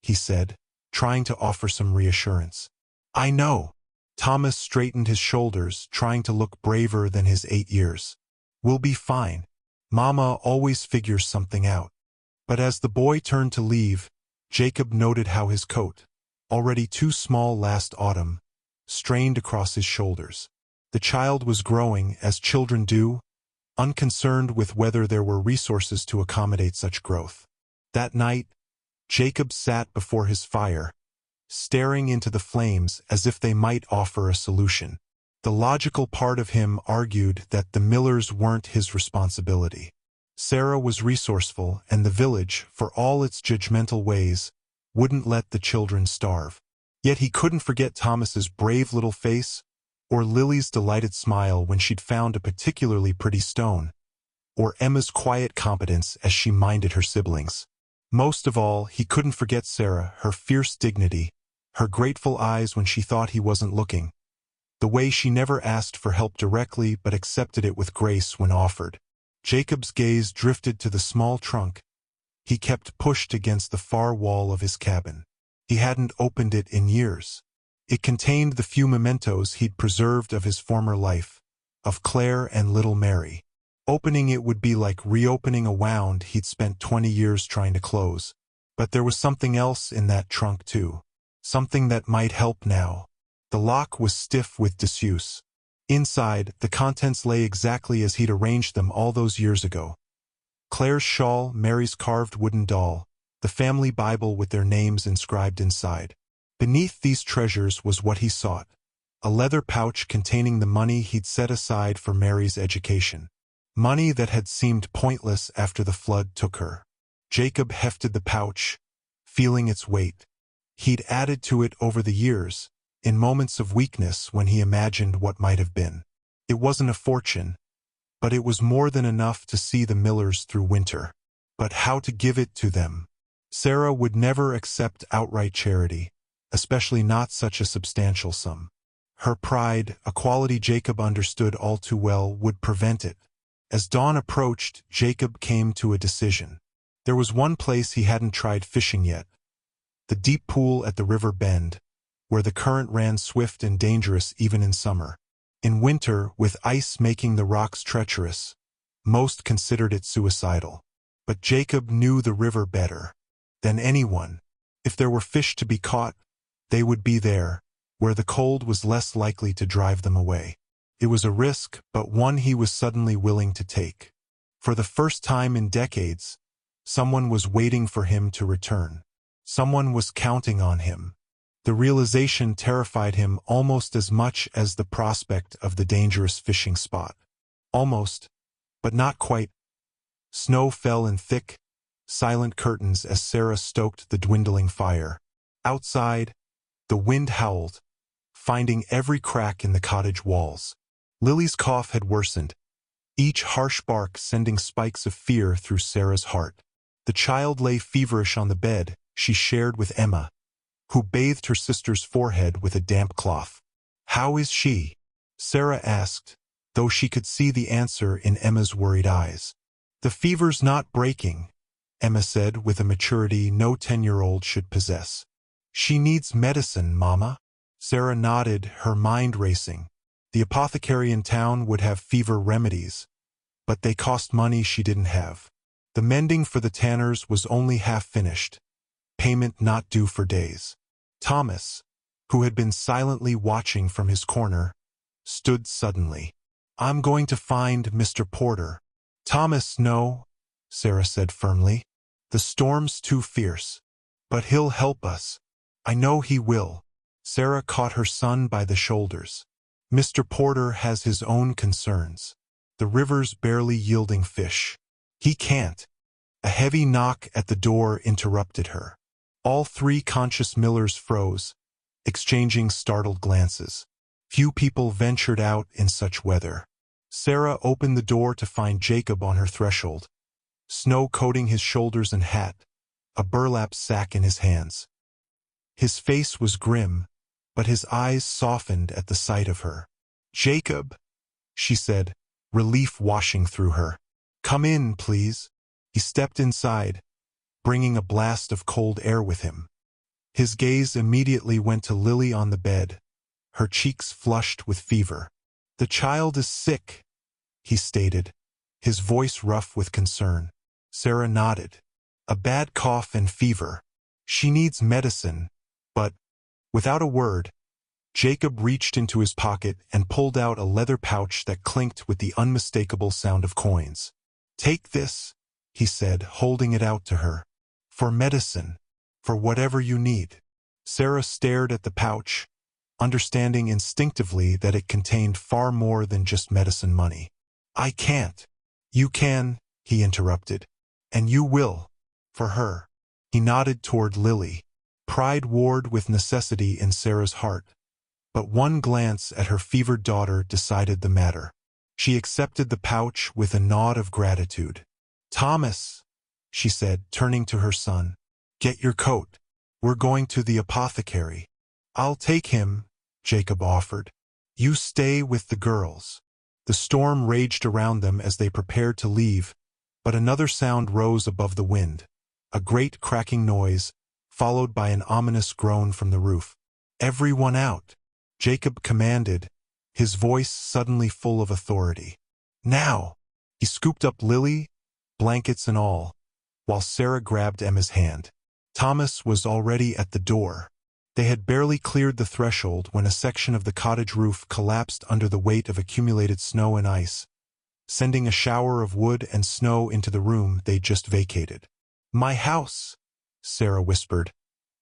he said, trying to offer some reassurance. "I know." Thomas straightened his shoulders, trying to look braver than his 8 years. "We'll be fine. Mama always figures something out. But as the boy turned to leave, Jacob noted how his coat, already too small last autumn, strained across his shoulders. The child was growing, as children do, unconcerned with whether there were resources to accommodate such growth. That night, Jacob sat before his fire, staring into the flames as if they might offer a solution. The logical part of him argued that the millers weren't his responsibility. Sarah was resourceful, and the village, for all its judgmental ways, wouldn't let the children starve. Yet he couldn't forget Thomas's brave little face, or Lily's delighted smile when she'd found a particularly pretty stone, or Emma's quiet competence as she minded her siblings. Most of all, he couldn't forget Sarah, her fierce dignity, her grateful eyes when she thought he wasn't looking, the way she never asked for help directly but accepted it with grace when offered. Jacob's gaze drifted to the small trunk he kept pushed against the far wall of his cabin. He hadn't opened it in years. It contained the few mementos he'd preserved of his former life, of Claire and little Mary. Opening it would be like reopening a wound he'd spent 20 years trying to close. But there was something else in that trunk too. Something that might help now. The lock was stiff with disuse. Inside, the contents lay exactly as he'd arranged them all those years ago. Claire's shawl, Mary's carved wooden doll, the family Bible with their names inscribed inside. Beneath these treasures was what he sought, a leather pouch containing the money he'd set aside for Mary's education. Money that had seemed pointless after the flood took her. Jacob hefted the pouch, feeling its weight. He'd added to it over the years, in moments of weakness when he imagined what might have been. It wasn't a fortune, but it was more than enough to see the millers through winter. But how to give it to them? Sarah would never accept outright charity, especially not such a substantial sum. Her pride, a quality Jacob understood all too well, would prevent it. As dawn approached, Jacob came to a decision. There was one place he hadn't tried fishing yet, the deep pool at the river bend, where the current ran swift and dangerous even in summer. In winter, with ice making the rocks treacherous, most considered it suicidal. But Jacob knew the river better than anyone. If there were fish to be caught, they would be there, where the cold was less likely to drive them away. It was a risk, but one he was suddenly willing to take. For the first time in decades, someone was waiting for him to return. Someone was counting on him. The realization terrified him almost as much as the prospect of the dangerous fishing spot. Almost, but not quite. Snow fell in thick, silent curtains as Sarah stoked the dwindling fire. Outside, the wind howled, finding every crack in the cottage walls. Lily's cough had worsened, each harsh bark sending spikes of fear through Sarah's heart. The child lay feverish on the bed she shared with Emma, who bathed her sister's forehead with a damp cloth. "How is she?" Sarah asked, though she could see the answer in Emma's worried eyes. "The fever's not breaking," Emma said with a maturity no 10-year-old should possess. "She needs medicine, Mama." Sarah nodded, her mind racing. The apothecary in town would have fever remedies, but they cost money she didn't have. The mending for the tanners was only half finished, payment not due for days. Thomas, who had been silently watching from his corner, stood suddenly. "I'm going to find Mr. Porter." "Thomas, no," Sarah said firmly. "The storm's too fierce. But he'll help us. I know he will." Sarah caught her son by the shoulders. "Mr. Porter has his own concerns. The river's barely yielding fish. He can't." A heavy knock at the door interrupted her. All three conscious millers froze, exchanging startled glances. Few people ventured out in such weather. Sarah opened the door to find Jacob on her threshold, snow coating his shoulders and hat, a burlap sack in his hands. His face was grim, but his eyes softened at the sight of her. "Jacob," she said, relief washing through her. "Come in, please." He stepped inside, bringing a blast of cold air with him. His gaze immediately went to Lily on the bed, her cheeks flushed with fever. "The child is sick," he stated, his voice rough with concern. Sarah nodded. A bad cough and fever. She needs medicine. But, without a word, Jacob reached into his pocket and pulled out a leather pouch that clinked with the unmistakable sound of coins. "Take this," he said, holding it out to her. "For medicine. For whatever you need." Sarah stared at the pouch, understanding instinctively that it contained far more than just medicine money. "I can't." "You can," he interrupted. "And you will. For her." He nodded toward Lily. Pride warred with necessity in Sarah's heart, but one glance at her fevered daughter decided the matter. She accepted the pouch with a nod of gratitude. "Thomas," she said, turning to her son, "get your coat. We're going to the apothecary." "I'll take him," Jacob offered. "You stay with the girls." The storm raged around them as they prepared to leave, but another sound rose above the wind, a great cracking noise, followed by an ominous groan from the roof. "Everyone out," Jacob commanded, his voice suddenly full of authority. "Now!" He scooped up Lily, blankets and all, while Sarah grabbed Emma's hand. Thomas was already at the door. They had barely cleared the threshold when a section of the cottage roof collapsed under the weight of accumulated snow and ice, sending a shower of wood and snow into the room they'd just vacated. "My house," Sarah whispered,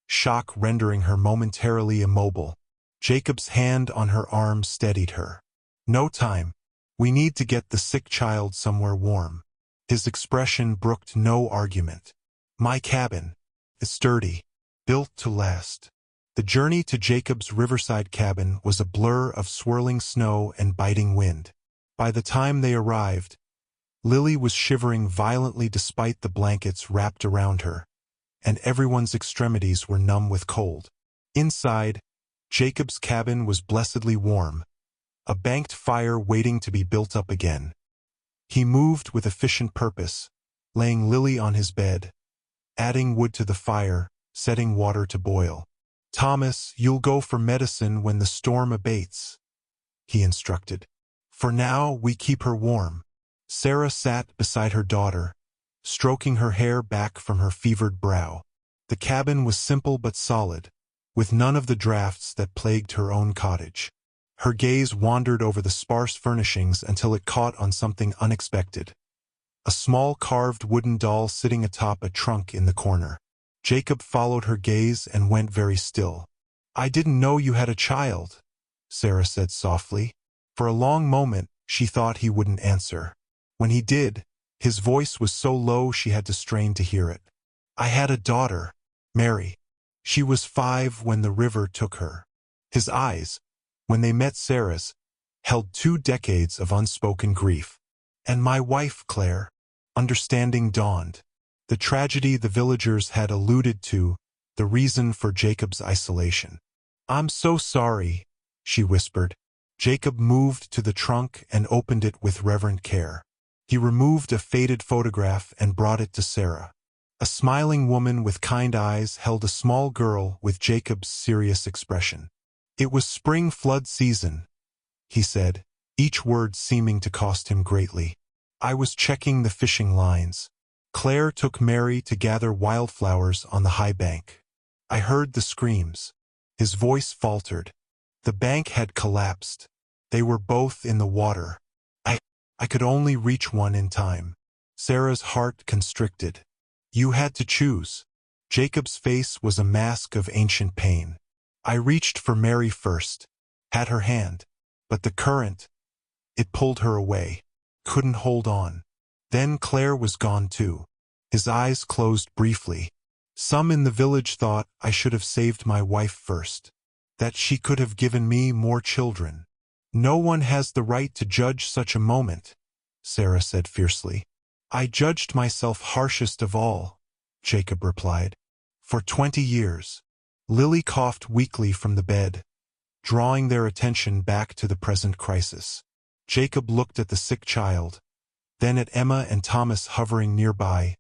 shock rendering her momentarily immobile. Jacob's hand on her arm steadied her. "No time. We need to get the sick child somewhere warm." His expression brooked no argument. "My cabin is sturdy, built to last." The journey to Jacob's riverside cabin was a blur of swirling snow and biting wind. By the time they arrived, Lily was shivering violently despite the blankets wrapped around her, and everyone's extremities were numb with cold. Inside, Jacob's cabin was blessedly warm, a banked fire waiting to be built up again. He moved with efficient purpose, laying Lily on his bed, adding wood to the fire, setting water to boil. "Thomas, you'll go for medicine when the storm abates," he instructed. "For now, we keep her warm." Sarah sat beside her daughter, stroking her hair back from her fevered brow. The cabin was simple but solid, with none of the drafts that plagued her own cottage. Her gaze wandered over the sparse furnishings until it caught on something unexpected. A small carved wooden doll sitting atop a trunk in the corner. Jacob followed her gaze and went very still. "I didn't know you had a child," Sarah said softly. For a long moment, she thought he wouldn't answer. When he did, his voice was so low she had to strain to hear it. "I had a daughter, Mary. She was 5 when the river took her." His eyes, when they met Sarah's, held 2 decades of unspoken grief. "And my wife, Claire." Understanding dawned. The tragedy the villagers had alluded to, the reason for Jacob's isolation. "I'm so sorry," she whispered. Jacob moved to the trunk and opened it with reverent care. He removed a faded photograph and brought it to Sarah. A smiling woman with kind eyes held a small girl with Jacob's serious expression. "It was spring flood season," he said, each word seeming to cost him greatly. "I was checking the fishing lines. Claire took Mary to gather wildflowers on the high bank. I heard the screams." His voice faltered. The bank had collapsed. They were both in the water. I could only reach one in time." Sarah's heart constricted. "You had to choose." Jacob's face was a mask of ancient pain. "I reached for Mary first, had her hand, but the current, it pulled her away. Couldn't hold on. Then Claire was gone too." His eyes closed briefly. "Some in the village thought I should have saved my wife first, that she could have given me more children." "No one has the right to judge such a moment," Sarah said fiercely. "I judged myself harshest of all," Jacob replied. "For 20 years. Lily coughed weakly from the bed, drawing their attention back to the present crisis. Jacob looked at the sick child, then at Emma and Thomas hovering nearby,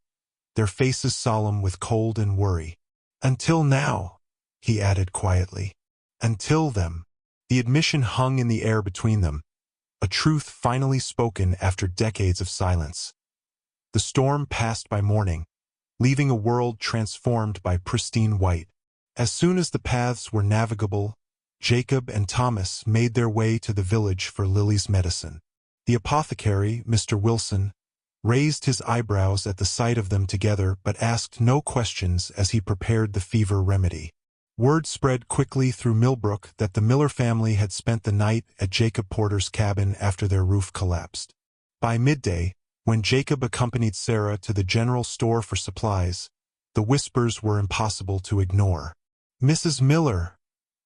their faces solemn with cold and worry. "Until now," he added quietly. "Until them." The admission hung in the air between them, a truth finally spoken after decades of silence. The storm passed by morning, leaving a world transformed by pristine white. As soon as the paths were navigable, Jacob and Thomas made their way to the village for Lily's medicine. The apothecary, Mr. Wilson, raised his eyebrows at the sight of them together but asked no questions as he prepared the fever remedy. Word spread quickly through Millbrook that the Miller family had spent the night at Jacob Porter's cabin after their roof collapsed. By midday, when Jacob accompanied Sarah to the general store for supplies, the whispers were impossible to ignore. "Mrs. Miller,"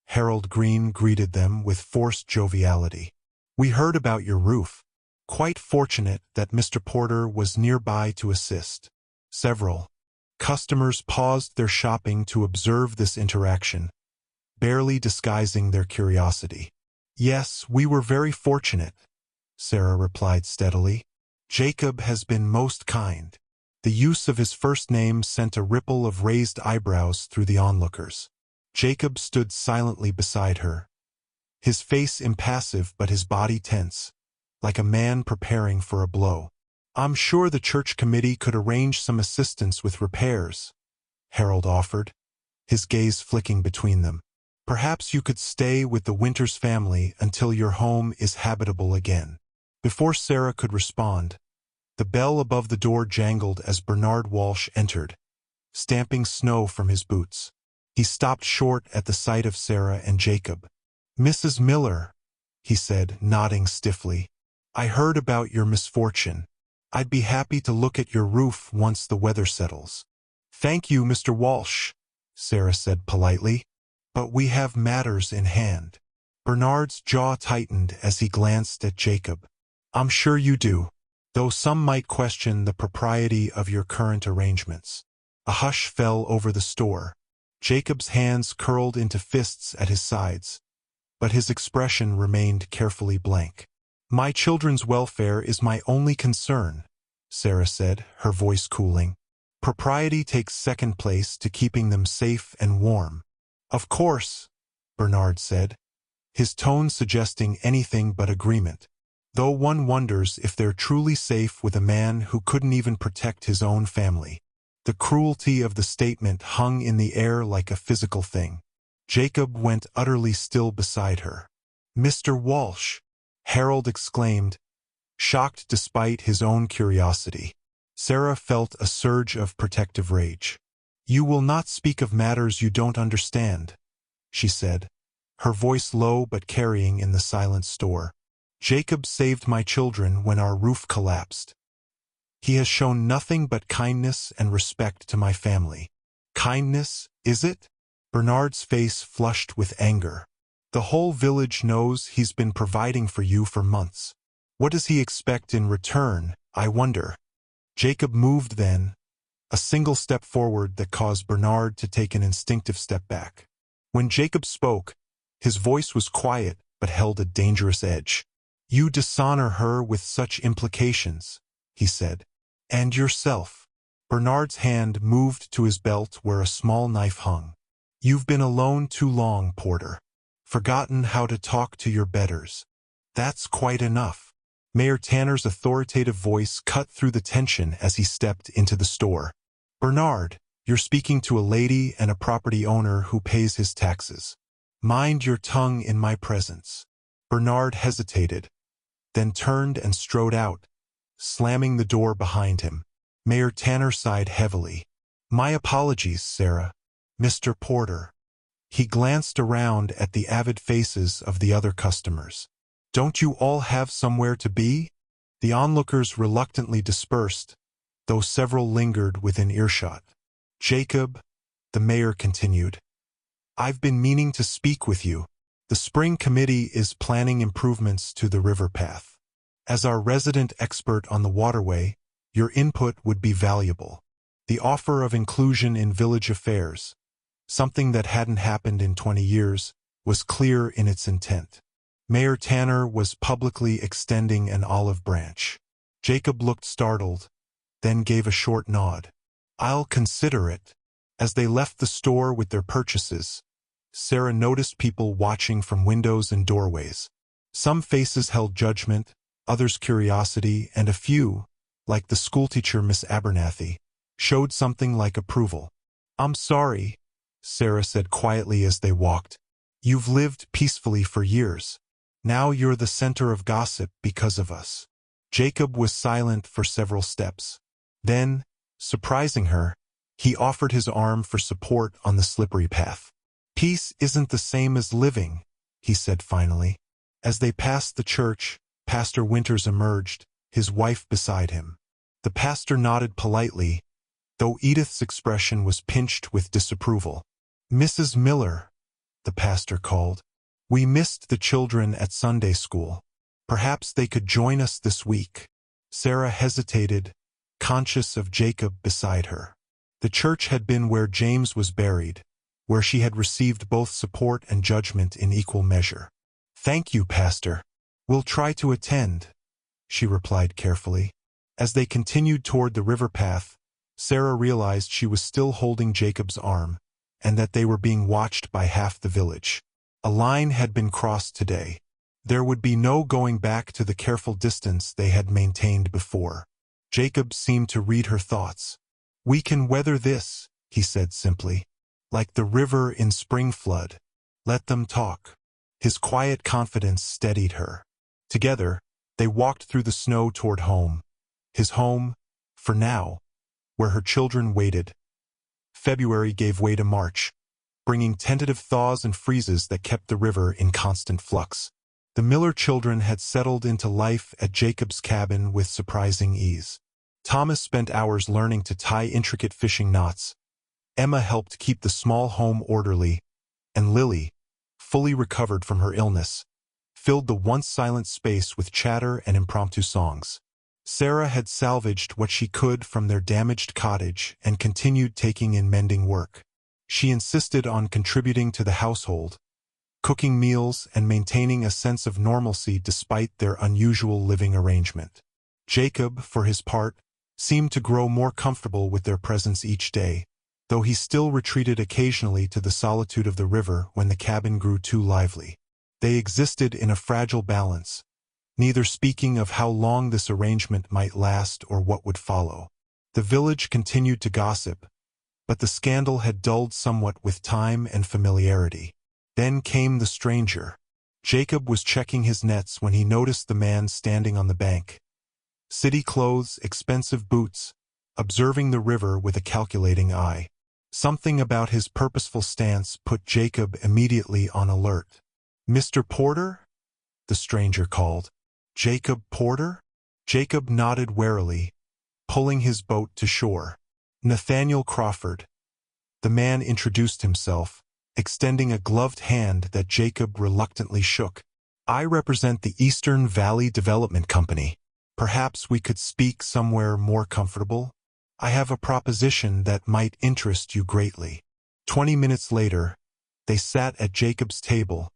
Harold Green greeted them with forced joviality. "We heard about your roof. Quite fortunate that Mr. Porter was nearby to assist." Several customers paused their shopping to observe this interaction, barely disguising their curiosity. "Yes, we were very fortunate," Sarah replied steadily. "Jacob has been most kind." The use of his first name sent a ripple of raised eyebrows through the onlookers. Jacob stood silently beside her, his face impassive but his body tense, like a man preparing for a blow. "I'm sure the church committee could arrange some assistance with repairs," Harold offered, his gaze flicking between them. "Perhaps you could stay with the Winters family until your home is habitable again." Before Sarah could respond, the bell above the door jangled as Bernard Walsh entered, stamping snow from his boots. He stopped short at the sight of Sarah and Jacob. "Mrs. Miller," he said, nodding stiffly, "I heard about your misfortune. I'd be happy to look at your roof once the weather settles." "Thank you, Mr. Walsh," Sarah said politely, "but we have matters in hand." Bernard's jaw tightened as he glanced at Jacob. "I'm sure you do, though some might question the propriety of your current arrangements." A hush fell over the store. Jacob's hands curled into fists at his sides, but his expression remained carefully blank. "My children's welfare is my only concern," Sarah said, her voice cooling. "Propriety takes second place to keeping them safe and warm." "Of course," Bernard said, his tone suggesting anything but agreement, though one wonders if they're truly safe with a man who couldn't even protect his own family. The cruelty of the statement hung in the air like a physical thing. Jacob went utterly still beside her. "Mr. Walsh," Harold exclaimed, shocked despite his own curiosity. Sarah felt a surge of protective rage. "You will not speak of matters you don't understand," she said, her voice low but carrying in the silent store. "Jacob saved my children when our roof collapsed. He has shown nothing but kindness and respect to my family." "Kindness, is it?" Bernard's face flushed with anger. "The whole village knows he's been providing for you for months. What does he expect in return, I wonder?" Jacob moved then, a single step forward that caused Bernard to take an instinctive step back. When Jacob spoke, his voice was quiet but held a dangerous edge. "You dishonor her with such implications," he said. "And yourself." Bernard's hand moved to his belt where a small knife hung. "You've been alone too long, Porter. Forgotten how to talk to your betters. That's quite enough." Mayor Tanner's authoritative voice cut through the tension as he stepped into the store. "Bernard, you're speaking to a lady and a property owner who pays his taxes. Mind your tongue in my presence." Bernard hesitated, then turned and strode out, slamming the door behind him. Mayor Tanner sighed heavily. "My apologies, Sarah. Mr. Porter." He glanced around at the avid faces of the other customers. "Don't you all have somewhere to be?" The onlookers reluctantly dispersed, though several lingered within earshot. "Jacob," the mayor continued, "I've been meaning to speak with you. The spring committee is planning improvements to the river path. As our resident expert on the waterway, your input would be valuable. The offer of inclusion in village affairs, something that hadn't happened in 20 years, was clear in its intent." Mayor Tanner was publicly extending an olive branch. Jacob looked startled, then gave a short nod. "I'll consider it." As they left the store with their purchases, Sarah noticed people watching from windows and doorways. Some faces held judgment, others curiosity, and a few, like the schoolteacher Miss Abernathy, showed something like approval. "I'm sorry," Sarah said quietly as they walked. "You've lived peacefully for years. Now you're the center of gossip because of us." Jacob was silent for several steps. Then, surprising her, he offered his arm for support on the slippery path. "Peace isn't the same as living," he said finally. As they passed the church, Pastor Winters emerged, his wife beside him. The pastor nodded politely, though Edith's expression was pinched with disapproval. "Mrs. Miller," the pastor called. "We missed the children at Sunday school. Perhaps they could join us this week." Sarah hesitated, conscious of Jacob beside her. The church had been where James was buried, where she had received both support and judgment in equal measure. "Thank you, Pastor. We'll try to attend," she replied carefully. As they continued toward the river path, Sarah realized she was still holding Jacob's arm, and that they were being watched by half the village. A line had been crossed today. There would be no going back to the careful distance they had maintained before. Jacob seemed to read her thoughts. "We can weather this," he said simply. "Like the river in spring flood. Let them talk." His quiet confidence steadied her. Together, they walked through the snow toward home. His home, for now, where her children waited. February gave way to March, bringing tentative thaws and freezes that kept the river in constant flux. The Miller children had settled into life at Jacob's cabin with surprising ease. Thomas spent hours learning to tie intricate fishing knots. Emma helped keep the small home orderly, and Lily, fully recovered from her illness, filled the once silent space with chatter and impromptu songs. Sarah had salvaged what she could from their damaged cottage and continued taking in mending work. She insisted on contributing to the household, cooking meals and maintaining a sense of normalcy despite their unusual living arrangement. Jacob, for his part, seemed to grow more comfortable with their presence each day, though he still retreated occasionally to the solitude of the river when the cabin grew too lively. They existed in a fragile balance, neither speaking of how long this arrangement might last or what would follow. The village continued to gossip, but the scandal had dulled somewhat with time and familiarity. Then came the stranger. Jacob was checking his nets when he noticed the man standing on the bank. City clothes, expensive boots, observing the river with a calculating eye. Something about his purposeful stance put Jacob immediately on alert. "Mr. Porter?" the stranger called. "Jacob Porter?" Jacob nodded warily, pulling his boat to shore. "Nathaniel Crawford." The man introduced himself, extending a gloved hand that Jacob reluctantly shook. "I represent the Eastern Valley Development Company. Perhaps we could speak somewhere more comfortable? I have a proposition that might interest you greatly." 20 minutes later, they sat at Jacob's table,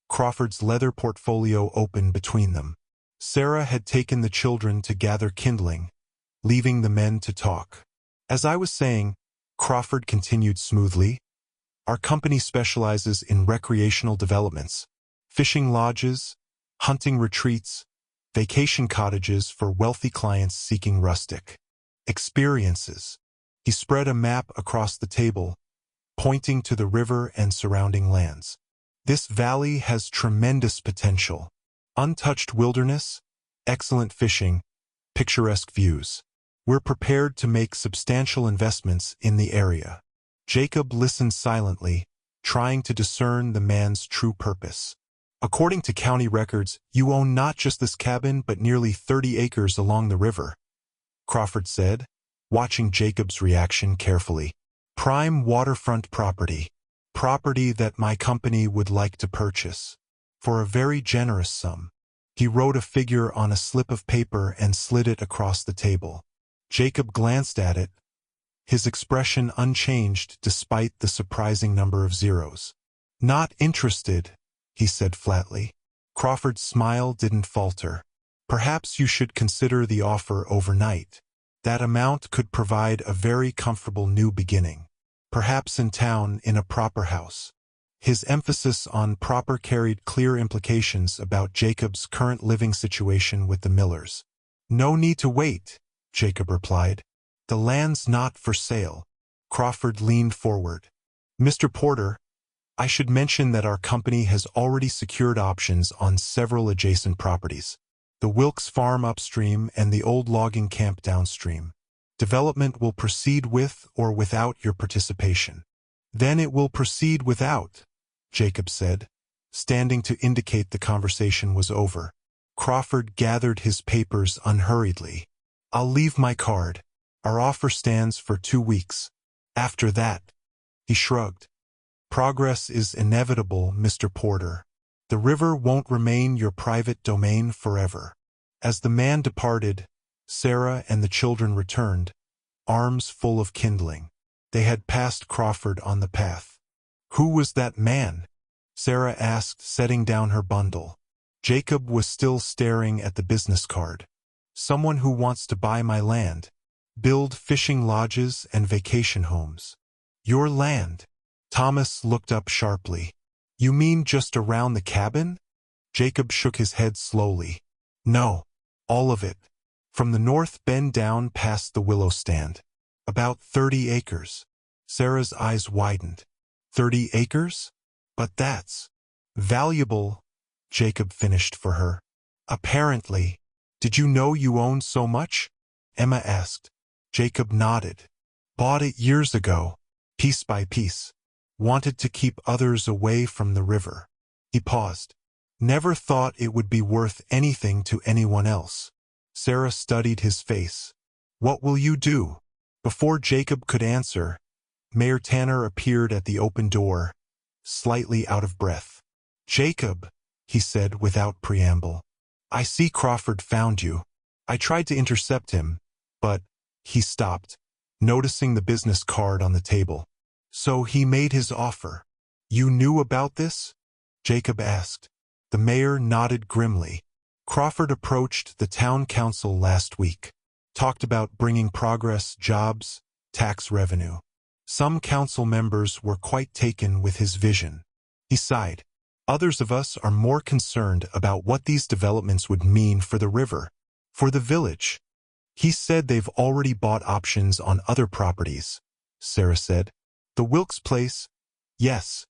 Crawford's leather portfolio open between them. Sarah had taken the children to gather kindling, leaving the men to talk. "As I was saying," Crawford continued smoothly, "our company specializes in recreational developments, fishing lodges, hunting retreats, vacation cottages for wealthy clients seeking rustic experiences." He spread a map across the table, pointing to the river and surrounding lands. "This valley has tremendous potential. Untouched wilderness, excellent fishing, picturesque views. We're prepared to make substantial investments in the area." Jacob listened silently, trying to discern the man's true purpose. "According to county records, you own not just this cabin but nearly 30 acres along the river," Crawford said, watching Jacob's reaction carefully. "Prime waterfront property. Property that my company would like to purchase. For a very generous sum." He wrote a figure on a slip of paper and slid it across the table. Jacob glanced at it, his expression unchanged despite the surprising number of zeros. "Not interested," he said flatly. Crawford's smile didn't falter. "Perhaps you should consider the offer overnight. That amount could provide a very comfortable new beginning. Perhaps in town in a proper house." His emphasis on proper carried clear implications about Jacob's current living situation with the Millers. "No need to wait," Jacob replied. "The land's not for sale." Crawford leaned forward. "Mr. Porter, I should mention that our company has already secured options on several adjacent properties. The Wilkes Farm upstream and the old logging camp downstream. Development will proceed with or without your participation." "Then it will proceed without," Jacob said, standing to indicate the conversation was over. Crawford gathered his papers unhurriedly. "I'll leave my card. Our offer stands for 2 weeks. After that," he shrugged. "Progress is inevitable, Mr. Porter. The river won't remain your private domain forever." As the man departed, Sarah and the children returned, arms full of kindling. They had passed Crawford on the path. "Who was that man?" Sarah asked, setting down her bundle. Jacob was still staring at the business card. "Someone who wants to buy my land, build fishing lodges and vacation homes." "Your land?" Thomas looked up sharply. "You mean just around the cabin?" Jacob shook his head slowly. "No, all of it. From the north bend down past the willow stand. About 30 acres. Sarah's eyes widened. 30 acres? "But that's valuable," Jacob finished for her. "Apparently. Did you know you owned so much?" Emma asked. Jacob nodded. "Bought it years ago, piece by piece. Wanted to keep others away from the river." He paused. "Never thought it would be worth anything to anyone else." Sarah studied his face. "What will you do?" Before Jacob could answer, Mayor Tanner appeared at the open door, slightly out of breath. "Jacob," he said without preamble, "I see Crawford found you. I tried to intercept him, but—" He stopped, noticing the business card on the table. "So he made his offer. You knew about this?" Jacob asked. The mayor nodded grimly. "Crawford approached the town council last week. Talked about bringing progress, jobs, tax revenue. Some council members were quite taken with his vision." He sighed. "Others of us are more concerned about what these developments would mean for the river, for the village." "He said they've already bought options on other properties," Sarah said. "The Wilkes place?" "Yes,"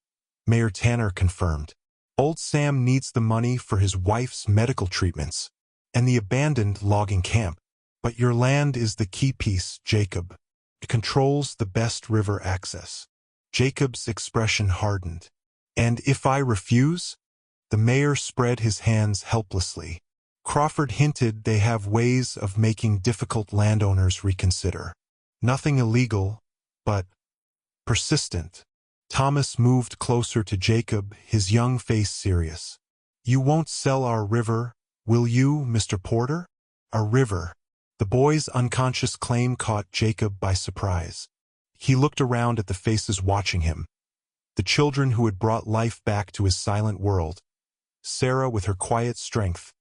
Mayor Tanner confirmed. "Old Sam needs the money for his wife's medical treatments and the abandoned logging camp. But your land is the key piece, Jacob. It controls the best river access." Jacob's expression hardened. "And if I refuse?" The mayor spread his hands helplessly. Crawford hinted they have ways of making difficult landowners reconsider. Nothing illegal, but persistent. Thomas moved closer to Jacob, his young face serious. "You won't sell our river, will you, Mr. Porter?" "A river." The boy's unconscious claim caught Jacob by surprise. He looked around at the faces watching him, the children who had brought life back to his silent world, Sarah with her quiet strength,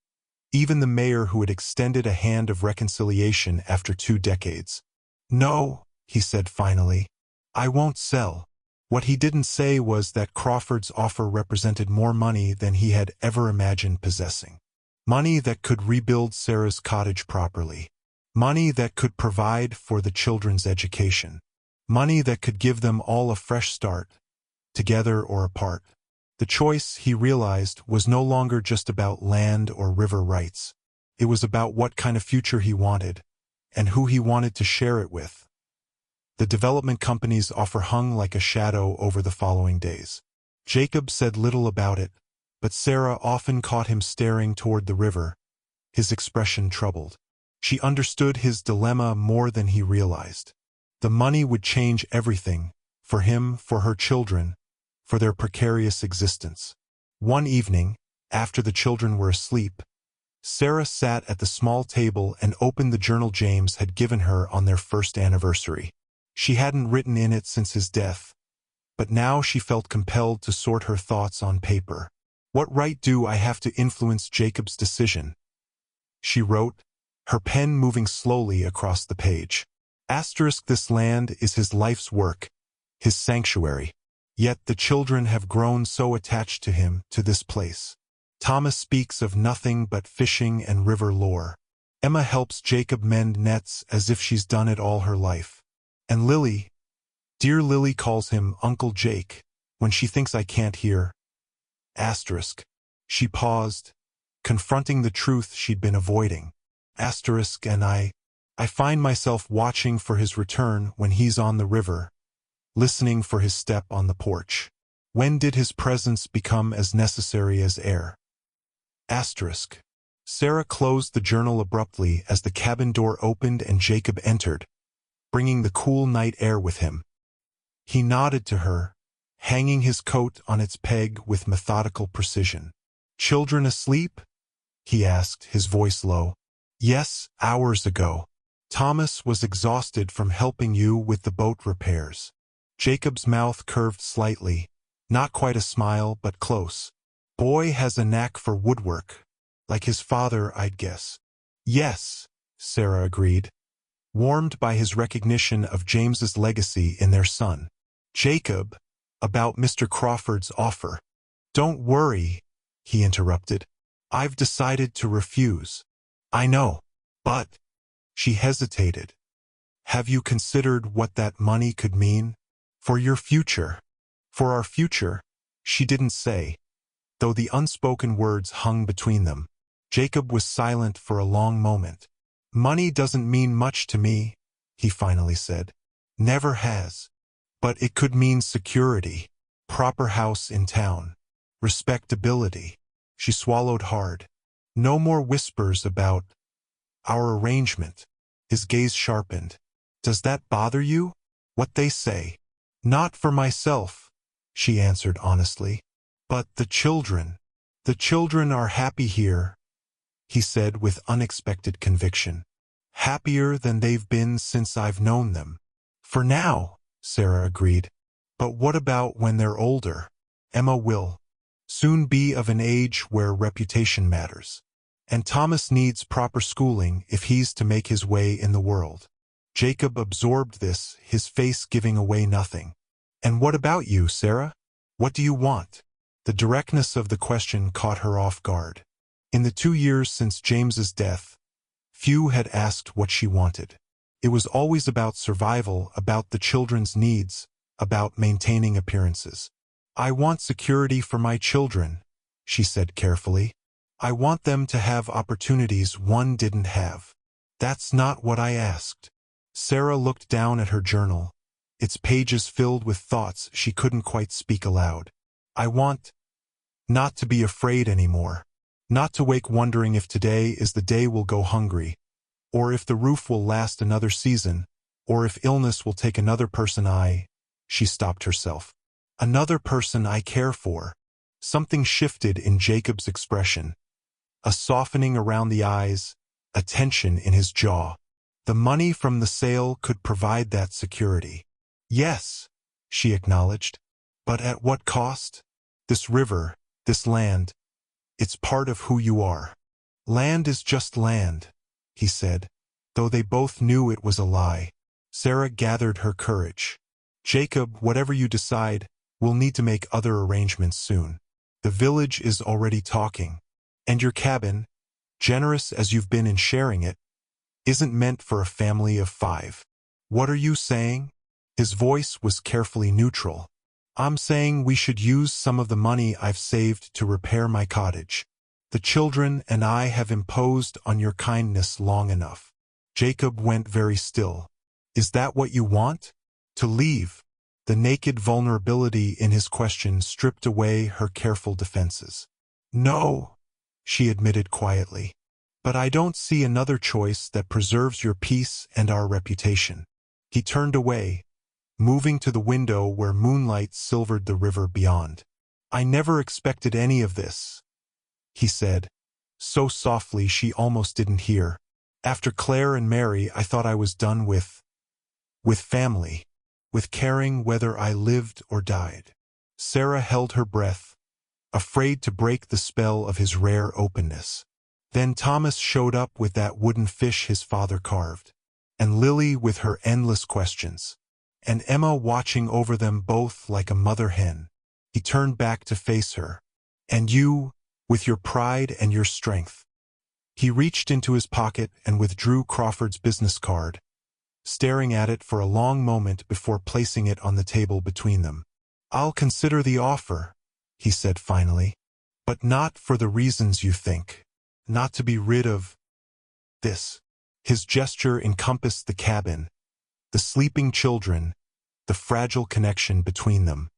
even the mayor who had extended a hand of reconciliation after 2 decades. "No," he said finally, "I won't sell." What he didn't say was that Crawford's offer represented more money than he had ever imagined possessing. Money that could rebuild Sarah's cottage properly. Money that could provide for the children's education. Money that could give them all a fresh start, together or apart. The choice, he realized, was no longer just about land or river rights. It was about what kind of future he wanted, and who he wanted to share it with. The development company's offer hung like a shadow over the following days. Jacob said little about it, but Sarah often caught him staring toward the river, his expression troubled. She understood his dilemma more than he realized. The money would change everything, for him, for her children, for their precarious existence. One evening, after the children were asleep, Sarah sat at the small table and opened the journal James had given her on their first anniversary. She hadn't written in it since his death, but now she felt compelled to sort her thoughts on paper. "What right do I have to influence Jacob's decision?" she wrote, her pen moving slowly across the page. "Asterisk, this land is his life's work, his sanctuary. Yet the children have grown so attached to him, to this place. Thomas speaks of nothing but fishing and river lore. Emma helps Jacob mend nets as if she's done it all her life. And Lily, dear Lily, calls him Uncle Jake, when she thinks I can't hear. Asterisk. She paused, confronting the truth she'd been avoiding. Asterisk, and I find myself watching for his return when he's on the river, listening for his step on the porch. When did his presence become as necessary as air? Asterisk. Sarah closed the journal abruptly as the cabin door opened and Jacob entered, bringing the cool night air with him. He nodded to her, hanging his coat on its peg with methodical precision. "Children asleep?" he asked, his voice low. "Yes, hours ago. Thomas was exhausted from helping you with the boat repairs." Jacob's mouth curved slightly, not quite a smile but close. "Boy has a knack for woodwork. Like his father, I'd guess." "Yes," Sarah agreed, warmed by his recognition of James's legacy in their son. "Jacob, about Mr. Crawford's offer." "Don't worry," he interrupted. "I've decided to refuse." "I know, but—" She hesitated. "Have you considered what that money could mean? For your future?" "For our future?" She didn't say, though the unspoken words hung between them. Jacob was silent for a long moment. "Money doesn't mean much to me," he finally said. "Never has. But it could mean security, proper house in town, respectability." She swallowed hard. "No more whispers about our arrangement." His gaze sharpened. "Does that bother you? What they say?" "Not for myself," she answered honestly. "But the children. The children are happy here," he said with unexpected conviction. "Happier than they've been since I've known them." "For now," Sarah agreed. "But what about when they're older? Emma will soon be of an age where reputation matters. And Thomas needs proper schooling if he's to make his way in the world." Jacob absorbed this, his face giving away nothing. "And what about you, Sarah? What do you want?" The directness of the question caught her off guard. In the 2 years since James's death, few had asked what she wanted. It was always about survival, about the children's needs, about maintaining appearances. "I want security for my children," she said carefully. "I want them to have opportunities one didn't have. That's not what I asked." Sarah looked down at her journal, its pages filled with thoughts she couldn't quite speak aloud. "I want not to be afraid anymore. Not to wake wondering if today is the day we'll go hungry, or if the roof will last another season, or if illness will take another person She stopped herself. "Another person I care for." Something shifted in Jacob's expression. A softening around the eyes, a tension in his jaw. The money from the sale could provide that security. "Yes," she acknowledged. "But at what cost? This river, this land, it's part of who you are." "Land is just land," he said, though they both knew it was a lie. Sarah gathered her courage. "Jacob, whatever you decide, we'll need to make other arrangements soon. The village is already talking. And your cabin, generous as you've been in sharing it, isn't meant for a family of 5. "What are you saying?" His voice was carefully neutral. "I'm saying we should use some of the money I've saved to repair my cottage. The children and I have imposed on your kindness long enough." Jacob went very still. "Is that what you want? To leave?" The naked vulnerability in his question stripped away her careful defenses. "No," she admitted quietly. "But I don't see another choice that preserves your peace and our reputation." He turned away, moving to the window where moonlight silvered the river beyond. "I never expected any of this," he said, so softly she almost didn't hear. "After Claire and Mary, I thought I was done with family, with caring whether I lived or died." Sarah held her breath, afraid to break the spell of his rare openness. Then Thomas showed up with that wooden fish his father carved, and Lily with her endless questions. and Emma watching over them both like a mother hen. He turned back to face her. And you, with your pride and your strength. He reached into his pocket and withdrew Crawford's business card, staring at it for a long moment before placing it on the table between them. "I'll consider the offer," he said finally, "but not for the reasons you think. Not to be rid of this." His gesture encompassed the cabin, the sleeping children, the fragile connection between them.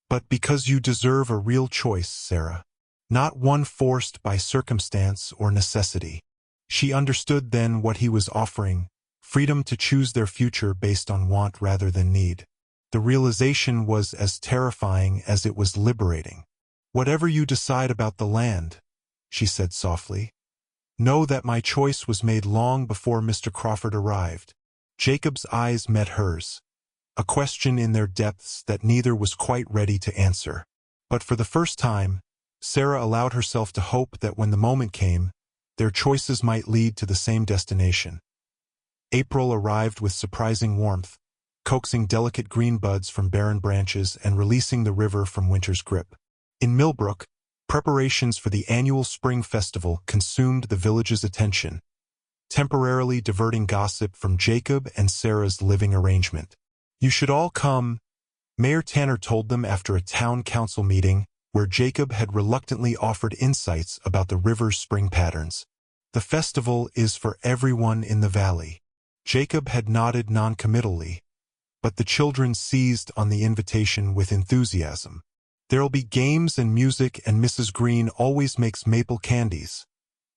"But because you deserve a real choice, Sarah. Not one forced by circumstance or necessity." She understood then what he was offering, freedom to choose their future based on want rather than need. The realization was as terrifying as it was liberating. "Whatever you decide about the land," she said softly, "know that my choice was made long before Mr. Crawford arrived." Jacob's eyes met hers, a question in their depths that neither was quite ready to answer. But for the first time, Sarah allowed herself to hope that when the moment came, their choices might lead to the same destination. April arrived with surprising warmth, coaxing delicate green buds from barren branches and releasing the river from winter's grip. In Millbrook, preparations for the annual spring festival consumed the village's attention, temporarily diverting gossip from Jacob and Sarah's living arrangement. "You should all come," Mayor Tanner told them after a town council meeting where Jacob had reluctantly offered insights about the river's spring patterns. "The festival is for everyone in the valley." Jacob had nodded noncommittally, but the children seized on the invitation with enthusiasm. "There'll be games and music, and Mrs. Green always makes maple candies,"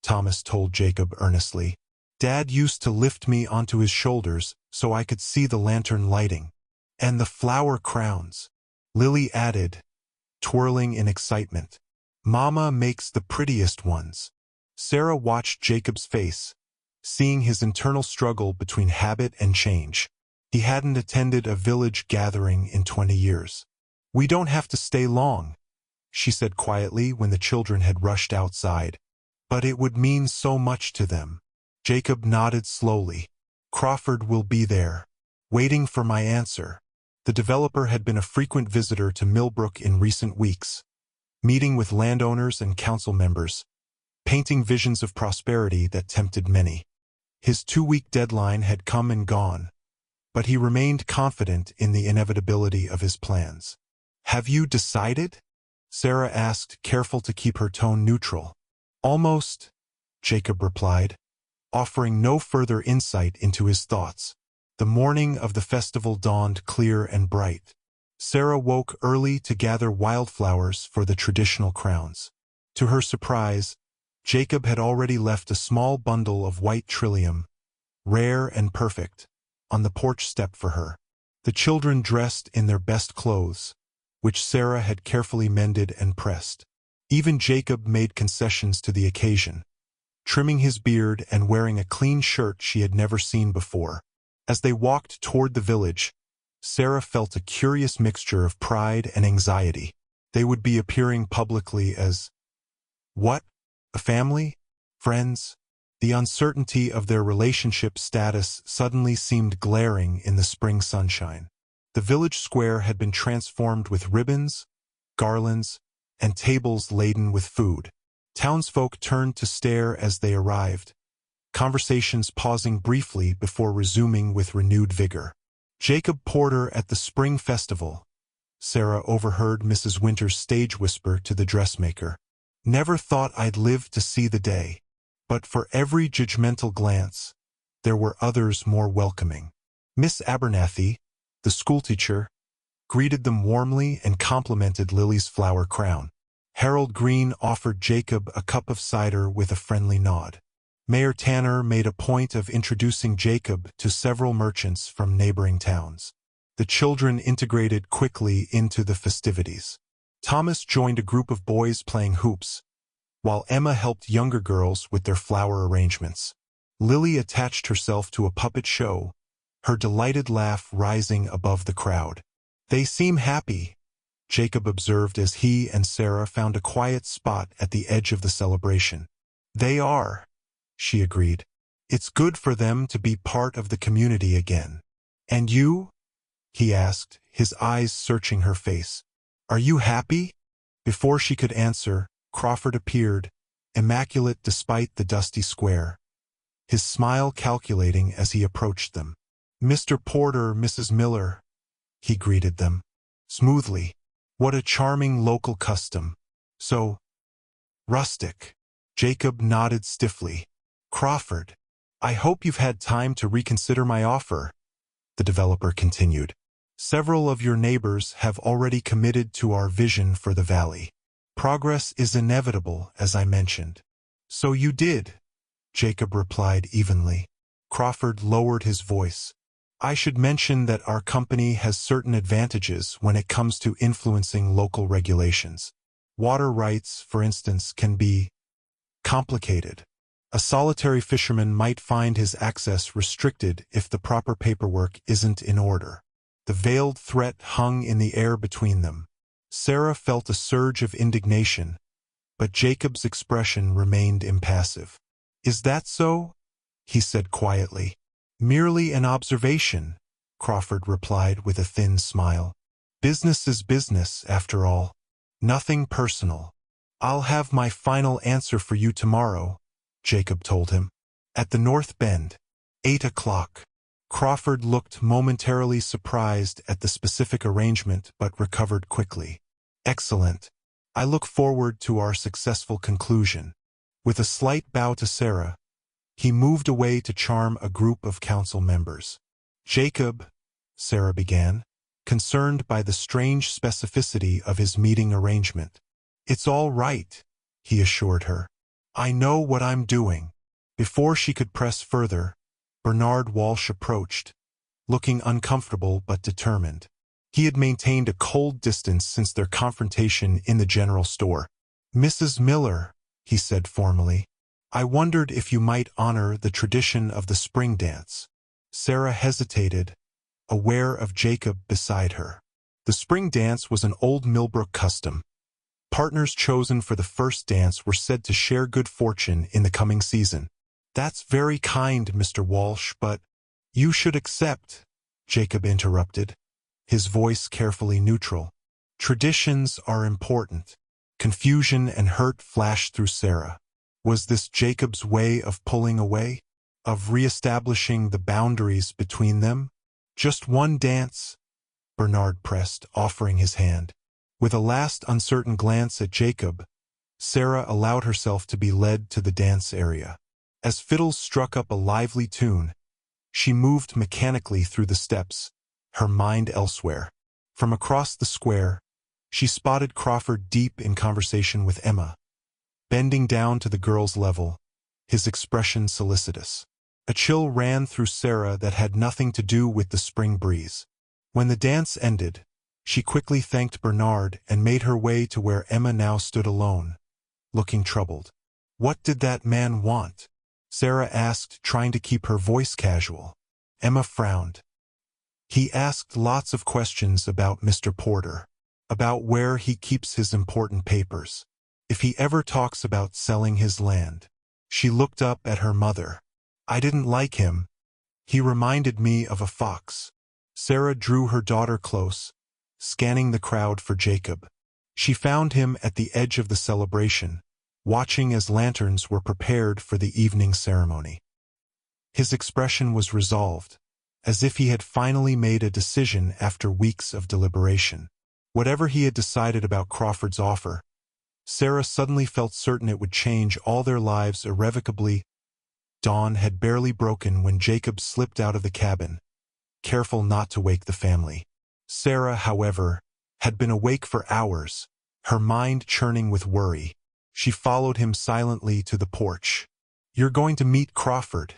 Thomas told Jacob earnestly. "Dad used to lift me onto his shoulders so I could see the lantern lighting. And the flower crowns," Lily added, twirling in excitement. "Mama makes the prettiest ones." Sarah watched Jacob's face, seeing his internal struggle between habit and change. He hadn't attended a village gathering in 20 years. "We don't have to stay long," she said quietly when the children had rushed outside. "But it would mean so much to them." Jacob nodded slowly. "Crawford will be there, waiting for my answer." The developer had been a frequent visitor to Millbrook in recent weeks, meeting with landowners and council members, painting visions of prosperity that tempted many. His 2-week deadline had come and gone, but he remained confident in the inevitability of his plans. "Have you decided?" Sarah asked, careful to keep her tone neutral. "Almost," Jacob replied, offering no further insight into his thoughts. The morning of the festival dawned clear and bright. Sarah woke early to gather wildflowers for the traditional crowns. To her surprise, Jacob had already left a small bundle of white trillium, rare and perfect, on the porch step for her. The children dressed in their best clothes, which Sarah had carefully mended and pressed. Even Jacob made concessions to the occasion, trimming his beard and wearing a clean shirt she had never seen before. As they walked toward the village, Sarah felt a curious mixture of pride and anxiety. They would be appearing publicly as what? A family? Friends? The uncertainty of their relationship status suddenly seemed glaring in the spring sunshine. The village square had been transformed with ribbons, garlands, and tables laden with food. Townsfolk turned to stare as they arrived, conversations pausing briefly before resuming with renewed vigor. "Jacob Porter at the Spring Festival," Sarah overheard Mrs. Winter's stage whisper to the dressmaker. "Never thought I'd live to see the day." But for every judgmental glance, there were others more welcoming. Miss Abernathy, the schoolteacher, greeted them warmly and complimented Lily's flower crown. Harold Green offered Jacob a cup of cider with a friendly nod. Mayor Tanner made a point of introducing Jacob to several merchants from neighboring towns. The children integrated quickly into the festivities. Thomas joined a group of boys playing hoops, while Emma helped younger girls with their flower arrangements. Lily attached herself to a puppet show, her delighted laugh rising above the crowd. "They seem happy," Jacob observed as he and Sarah found a quiet spot at the edge of the celebration. "They are," she agreed. "It's good for them to be part of the community again." "And you?" he asked, his eyes searching her face. Are you happy? Before she could answer, Crawford appeared, immaculate despite the dusty square, his smile calculating as he approached them. Mr. Porter, Mrs. Miller, he greeted them smoothly. What a charming local custom. So rustic. Jacob nodded stiffly. Crawford, I hope you've had time to reconsider my offer, the developer continued. Several of your neighbors have already committed to our vision for the valley. Progress is inevitable, as I mentioned. So you did, Jacob replied evenly. Crawford lowered his voice. I should mention that our company has certain advantages when it comes to influencing local regulations. Water rights, for instance, can be complicated. A solitary fisherman might find his access restricted if the proper paperwork isn't in order. The veiled threat hung in the air between them. Sarah felt a surge of indignation, but Jacob's expression remained impassive. Is that so? He said quietly. Merely an observation, Crawford replied with a thin smile. Business is business, after all. Nothing personal. I'll have my final answer for you tomorrow, Jacob told him. At the North Bend, 8 o'clock. Crawford looked momentarily surprised at the specific arrangement but recovered quickly. Excellent. I look forward to our successful conclusion. With a slight bow to Sarah, he moved away to charm a group of council members. Jacob, Sarah began, concerned by the strange specificity of his meeting arrangement. It's all right, he assured her. I know what I'm doing. Before she could press further, Bernard Walsh approached, looking uncomfortable but determined. He had maintained a cold distance since their confrontation in the general store. Mrs. Miller, he said formally, I wondered if you might honor the tradition of the spring dance. Sarah hesitated, aware of Jacob beside her. The spring dance was an old Millbrook custom. Partners chosen for the first dance were said to share good fortune in the coming season. That's very kind, Mr. Walsh, but you should accept, Jacob interrupted, his voice carefully neutral. Traditions are important. Confusion and hurt flashed through Sarah. Was this Jacob's way of pulling away? Of re-establishing the boundaries between them? Just one dance? Bernard pressed, offering his hand. With a last uncertain glance at Jacob, Sarah allowed herself to be led to the dance area. As fiddles struck up a lively tune, she moved mechanically through the steps, her mind elsewhere. From across the square, she spotted Crawford deep in conversation with Emma, bending down to the girl's level, his expression solicitous. A chill ran through Sarah that had nothing to do with the spring breeze. When the dance ended, she quickly thanked Bernard and made her way to where Emma now stood alone, looking troubled. What did that man want? Sarah asked, trying to keep her voice casual. Emma frowned. He asked lots of questions about Mr. Porter, about where he keeps his important papers, if he ever talks about selling his land. She looked up at her mother. I didn't like him. He reminded me of a fox. Sarah drew her daughter close, scanning the crowd for Jacob. She found him at the edge of the celebration, watching as lanterns were prepared for the evening ceremony. His expression was resolved, as if he had finally made a decision after weeks of deliberation. Whatever he had decided about Crawford's offer, Sarah suddenly felt certain it would change all their lives irrevocably. Dawn had barely broken when Jacob slipped out of the cabin, careful not to wake the family. Sarah, however, had been awake for hours, her mind churning with worry. She followed him silently to the porch. You're going to meet Crawford,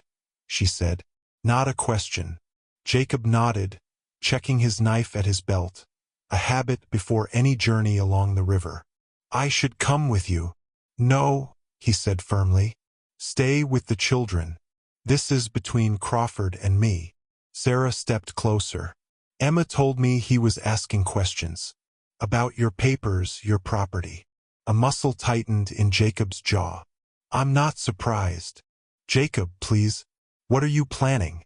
she said. Not a question. Jacob nodded, checking his knife at his belt, a habit before any journey along the river. I should come with you. No, he said firmly. Stay with the children. This is between Crawford and me. Sarah stepped closer. Emma told me he was asking questions. About your papers, your property. A muscle tightened in Jacob's jaw. I'm not surprised. Jacob, please. What are you planning?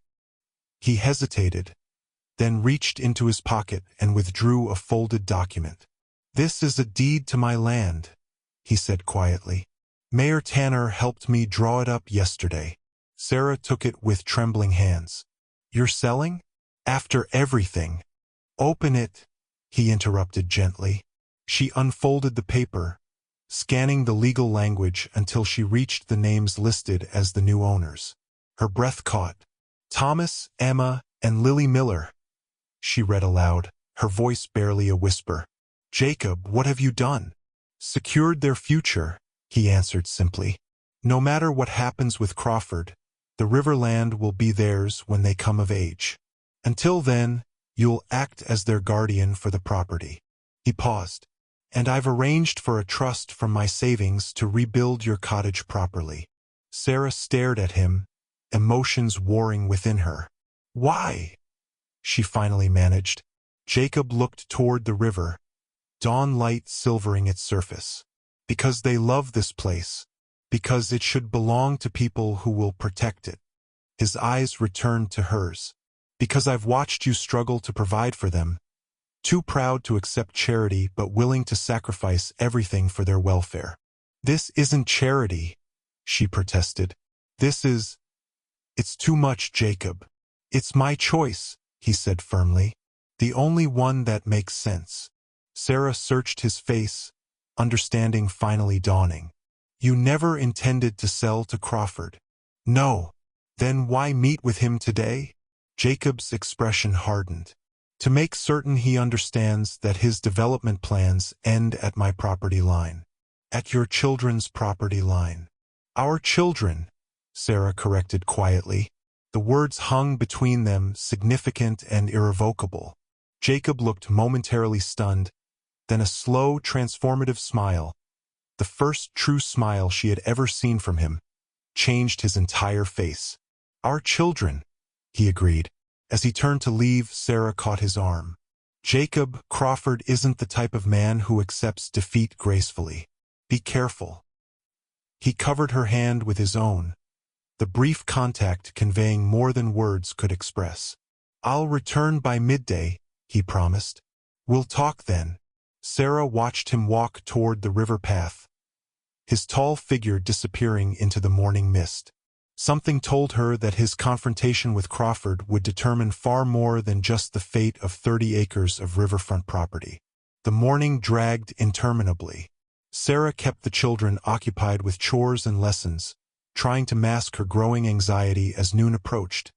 He hesitated, then reached into his pocket and withdrew a folded document. "This is a deed to my land," he said quietly. "Mayor Tanner helped me draw it up yesterday." Sarah took it with trembling hands. "You're selling? After everything?" "Open it," he interrupted gently. She unfolded the paper, scanning the legal language until she reached the names listed as the new owners. Her breath caught. "Thomas, Emma, and Lily Miller," she read aloud, her voice barely a whisper. "Jacob, what have you done?" "Secured their future," he answered simply. "No matter what happens with Crawford, the Riverland will be theirs when they come of age. Until then, you'll act as their guardian for the property." He paused. "And I've arranged for a trust from my savings to rebuild your cottage properly." Sarah stared at him, emotions warring within her. "Why?" she finally managed. Jacob looked toward the river, dawn light silvering its surface. "Because they love this place. Because it should belong to people who will protect it." His eyes returned to hers. "Because I've watched you struggle to provide for them. Too proud to accept charity but willing to sacrifice everything for their welfare." "This isn't charity," she protested. It's too much, Jacob." "It's my choice," he said firmly. "The only one that makes sense." Sarah searched his face, understanding finally dawning. "You never intended to sell to Crawford?" "No." "Then why meet with him today?" Jacob's expression hardened. "To make certain he understands that his development plans end at my property line." "At your children's property line." "Our children," Sarah corrected quietly. The words hung between them, significant and irrevocable. Jacob looked momentarily stunned, then a slow, transformative smile, the first true smile she had ever seen from him, changed his entire face. "Our children," he agreed. As he turned to leave, Sarah caught his arm. "Jacob, Crawford isn't the type of man who accepts defeat gracefully. Be careful." He covered her hand with his own, the brief contact conveying more than words could express. "I'll return by midday," he promised. "We'll talk then." Sarah watched him walk toward the river path, his tall figure disappearing into the morning mist. Something told her that his confrontation with Crawford would determine far more than just the fate of 30 acres of riverfront property. The morning dragged interminably. Sarah kept the children occupied with chores and lessons, trying to mask her growing anxiety as noon approached,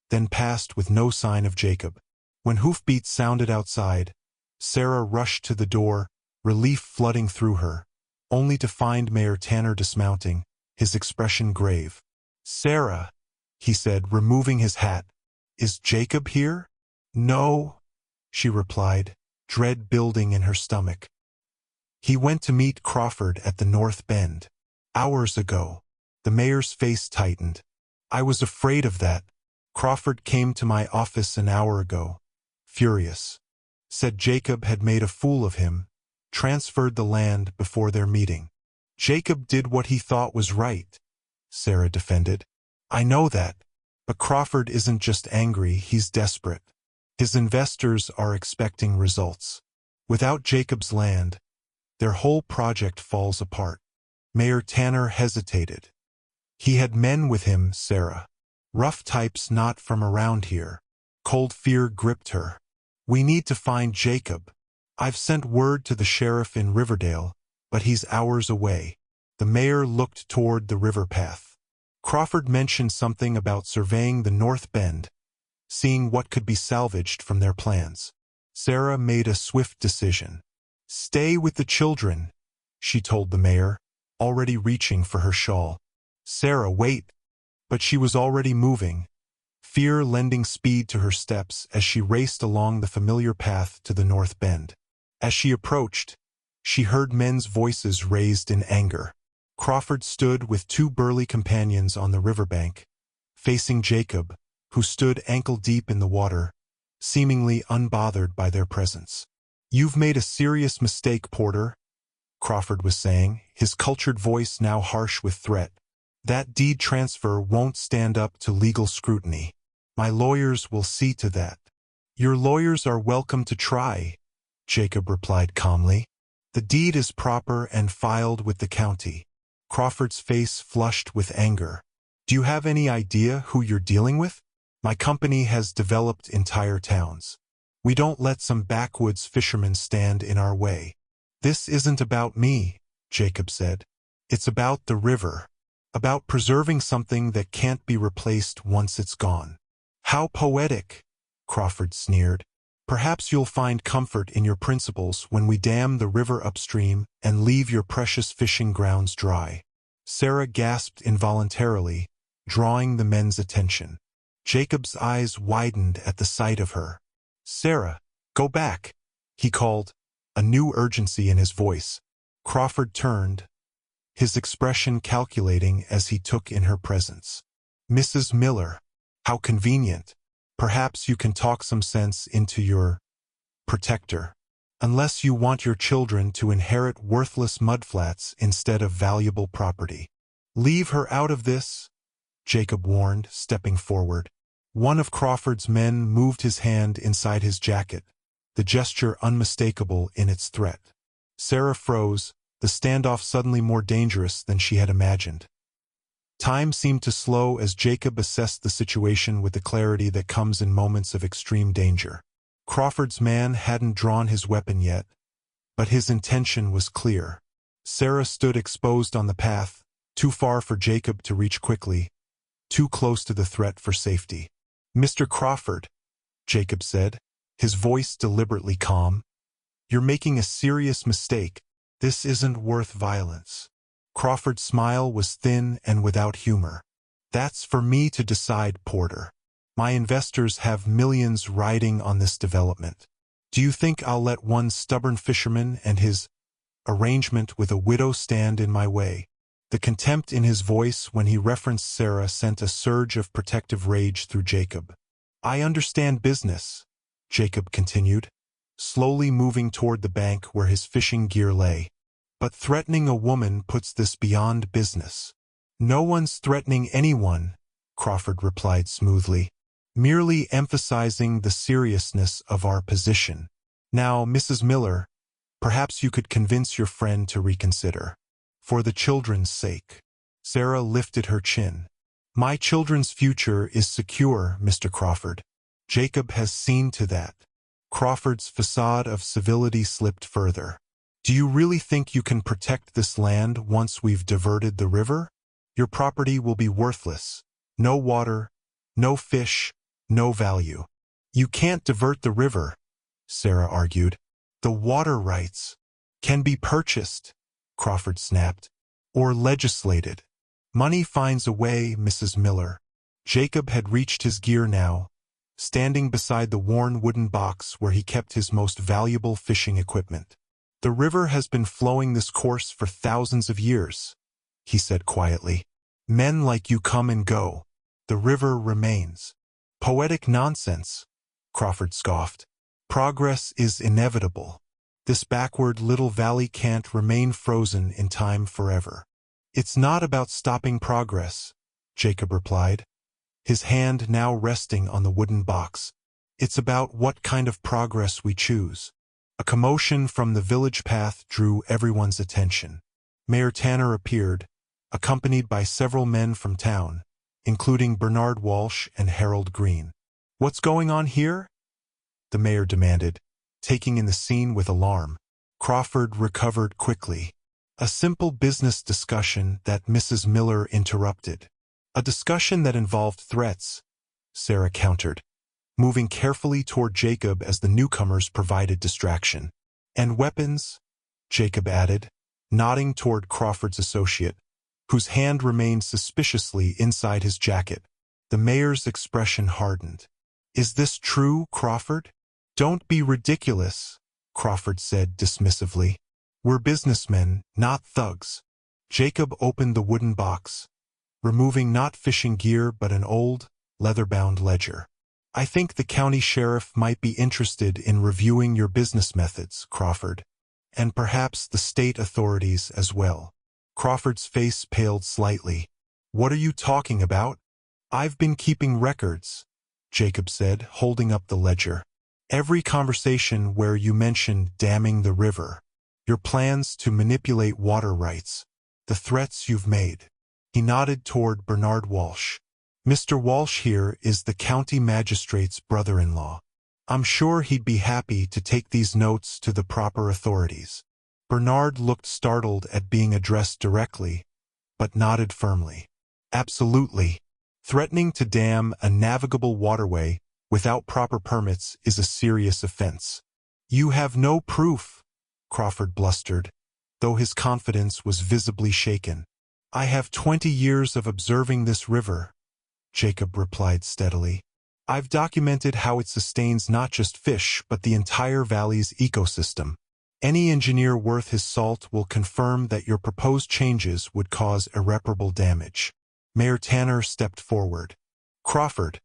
then passed with no sign of Jacob. When hoofbeats sounded outside, Sarah rushed to the door, relief flooding through her, only to find Mayor Tanner dismounting, his expression grave. "Sarah," he said, removing his hat, "is Jacob here?" "No," she replied, dread building in her stomach. "He went to meet Crawford at the North Bend. Hours ago." The mayor's face tightened. "I was afraid of that. Crawford came to my office an hour ago, furious. Said Jacob had made a fool of him, transferred the land before their meeting." "Jacob did what he thought was right," Sarah defended. "I know that. But Crawford isn't just angry, he's desperate. His investors are expecting results. Without Jacob's land, their whole project falls apart." Mayor Tanner hesitated. "He had men with him, Sarah. Rough types not from around here." Cold fear gripped her. "We need to find Jacob. I've sent word to the sheriff in Riverdale, but he's hours away." The mayor looked toward the river path. "Crawford mentioned something about surveying the North Bend, seeing what could be salvaged from their plans." Sarah made a swift decision. "Stay with the children," she told the mayor, already reaching for her shawl. "Sarah, wait." But she was already moving, fear lending speed to her steps as she raced along the familiar path to the North Bend. As she approached, she heard men's voices raised in anger. Crawford stood with 2 burly companions on the riverbank, facing Jacob, who stood ankle-deep in the water, seemingly unbothered by their presence. "You've made a serious mistake, Porter," Crawford was saying, his cultured voice now harsh with threat. "That deed transfer won't stand up to legal scrutiny. My lawyers will see to that." Your lawyers are welcome to try, Jacob replied calmly. The deed is proper and filed with the county. Crawford's face flushed with anger. Do you have any idea who you're dealing with? My company has developed entire towns. We don't let some backwoods fishermen stand in our way. This isn't about me, Jacob said. It's about the river. About preserving something that can't be replaced once it's gone. How poetic, Crawford sneered. Perhaps you'll find comfort in your principles when we dam the river upstream and leave your precious fishing grounds dry. Sarah gasped involuntarily, drawing the men's attention. Jacob's eyes widened at the sight of her. Sarah, go back, he called, a new urgency in his voice. Crawford turned, his expression calculating as he took in her presence. Mrs. Miller, how convenient. Perhaps you can talk some sense into your protector. Unless you want your children to inherit worthless mudflats instead of valuable property. Leave her out of this, Jacob warned, stepping forward. One of Crawford's men moved his hand inside his jacket, the gesture unmistakable in its threat. Sarah froze, the standoff suddenly more dangerous than she had imagined. Time seemed to slow as Jacob assessed the situation with the clarity that comes in moments of extreme danger. Crawford's man hadn't drawn his weapon yet, but his intention was clear. Sarah stood exposed on the path, too far for Jacob to reach quickly, too close to the threat for safety. Mr. Crawford, Jacob said, his voice deliberately calm. You're making a serious mistake. This isn't worth violence. Crawford's smile was thin and without humor. That's for me to decide, Porter. My investors have millions riding on this development. Do you think I'll let one stubborn fisherman and his arrangement with a widow stand in my way? The contempt in his voice when he referenced Sarah sent a surge of protective rage through Jacob. I understand business, Jacob continued, slowly moving toward the bank where his fishing gear lay. But threatening a woman puts this beyond business. No one's threatening anyone, Crawford replied smoothly, merely emphasizing the seriousness of our position. Now, Mrs. Miller, perhaps you could convince your friend to reconsider. For the children's sake. Sarah lifted her chin. My children's future is secure, Mr. Crawford. Jacob has seen to that. Crawford's facade of civility slipped further. Do you really think you can protect this land once we've diverted the river? Your property will be worthless. No water, no fish, no value. You can't divert the river, Sarah argued. The water rights can be purchased, Crawford snapped, or legislated. Money finds a way, Mrs. Miller. Jacob had reached his gear now, standing beside the worn wooden box where he kept his most valuable fishing equipment. The river has been flowing this course for thousands of years, he said quietly. Men like you come and go. The river remains. Poetic nonsense, Crawford scoffed. Progress is inevitable. This backward little valley can't remain frozen in time forever. It's not about stopping progress, Jacob replied, his hand now resting on the wooden box. It's about what kind of progress we choose. A commotion from the village path drew everyone's attention. Mayor Tanner appeared, accompanied by several men from town, including Bernard Walsh and Harold Green. What's going on here? The mayor demanded, taking in the scene with alarm. Crawford recovered quickly. A simple business discussion that Mrs. Miller interrupted. A discussion that involved threats, Sarah countered, moving carefully toward Jacob as the newcomers provided distraction. And weapons, Jacob added, nodding toward Crawford's associate, whose hand remained suspiciously inside his jacket. The mayor's expression hardened. Is this true, Crawford? Don't be ridiculous, Crawford said dismissively. We're businessmen, not thugs. Jacob opened the wooden box, removing not fishing gear but an old, leather-bound ledger. I think the county sheriff might be interested in reviewing your business methods, Crawford, and perhaps the state authorities as well. Crawford's face paled slightly. What are you talking about? I've been keeping records, Jacob said, holding up the ledger. Every conversation where you mentioned damming the river, your plans to manipulate water rights, the threats you've made. He nodded toward Bernard Walsh. Mr. Walsh here is the county magistrate's brother-in-law. I'm sure he'd be happy to take these notes to the proper authorities. Bernard looked startled at being addressed directly, but nodded firmly. Absolutely. Threatening to dam a navigable waterway without proper permits is a serious offense. You have no proof, Crawford blustered, though his confidence was visibly shaken. I have 20 years of observing this river, Jacob replied steadily. I've documented how it sustains not just fish but the entire valley's ecosystem. Any engineer worth his salt will confirm that your proposed changes would cause irreparable damage. Mayor Tanner stepped forward. Crawford,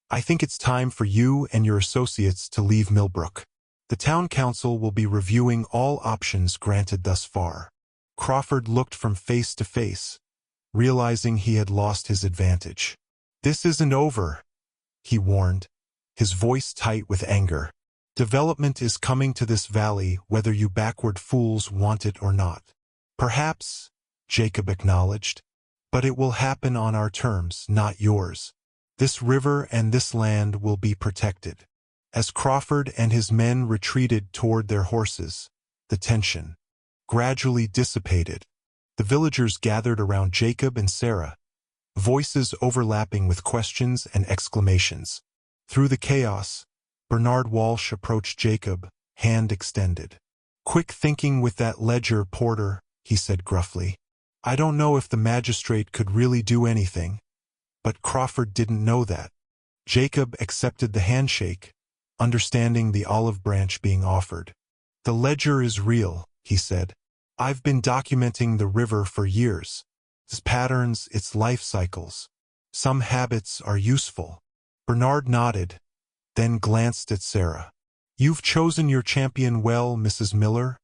I think it's time for you and your associates to leave Millbrook. The town council will be reviewing all options granted thus far. Crawford looked from face to face, realizing he had lost his advantage. This isn't over, he warned, his voice tight with anger. Development is coming to this valley whether you backward fools want it or not. Perhaps, Jacob acknowledged, but it will happen on our terms, not yours. This river and this land will be protected. As Crawford and his men retreated toward their horses, the tension gradually dissipated. The villagers gathered around Jacob and Sarah, voices overlapping with questions and exclamations. Through the chaos, Bernard Walsh approached Jacob, hand extended. Quick thinking with that ledger, Porter, he said gruffly. I don't know if the magistrate could really do anything, but Crawford didn't know that. Jacob accepted the handshake, understanding the olive branch being offered. The ledger is real, he said. I've been documenting the river for years. Its patterns, its life cycles. Some habits are useful. Bernard nodded, then glanced at Sarah. You've chosen your champion well, Mrs. Miller,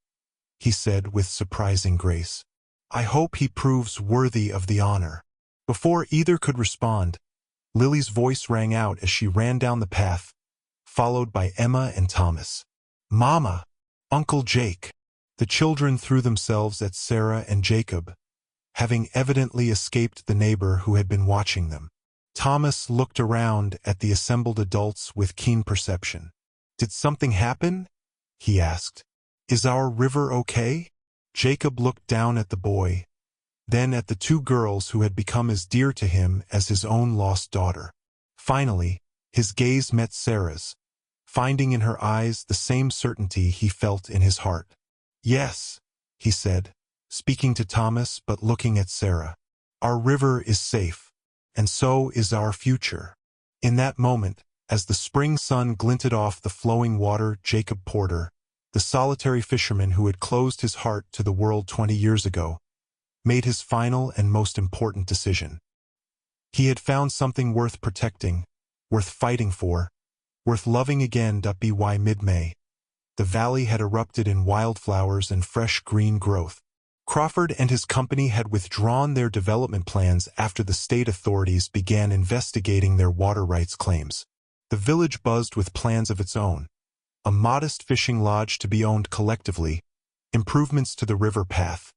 he said with surprising grace. I hope he proves worthy of the honor. Before either could respond, Lily's voice rang out as she ran down the path, followed by Emma and Thomas. Mama! Uncle Jake! The children threw themselves at Sarah and Jacob, having evidently escaped the neighbor who had been watching them. Thomas looked around at the assembled adults with keen perception. Did something happen? He asked. Is our river okay? Jacob looked down at the boy, then at the two girls who had become as dear to him as his own lost daughter. Finally, his gaze met Sarah's, finding in her eyes the same certainty he felt in his heart. Yes, he said, speaking to Thomas but looking at Sarah. Our river is safe, and so is our future. In that moment, as the spring sun glinted off the flowing water, Jacob Porter, the solitary fisherman who had closed his heart to the world 20 years ago, made his final and most important decision. He had found something worth protecting, worth fighting for, worth loving again. By mid-May, the valley had erupted in wildflowers and fresh green growth. Crawford and his company had withdrawn their development plans after the state authorities began investigating their water rights claims. The village buzzed with plans of its own. A modest fishing lodge to be owned collectively, improvements to the river path,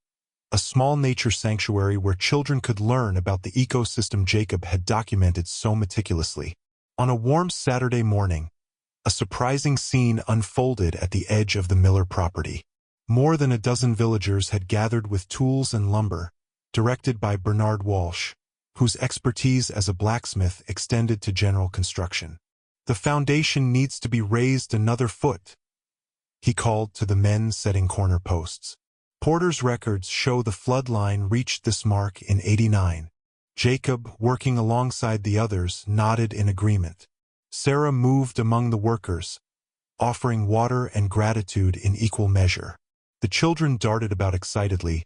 a small nature sanctuary where children could learn about the ecosystem Jacob had documented so meticulously. On a warm Saturday morning, a surprising scene unfolded at the edge of the Miller property. More than a dozen villagers had gathered with tools and lumber, directed by Bernard Walsh, whose expertise as a blacksmith extended to general construction. The foundation needs to be raised another foot, he called to the men setting corner posts. Porter's records show the flood line reached this mark in '89. Jacob, working alongside the others, nodded in agreement. Sarah moved among the workers, offering water and gratitude in equal measure. The children darted about excitedly,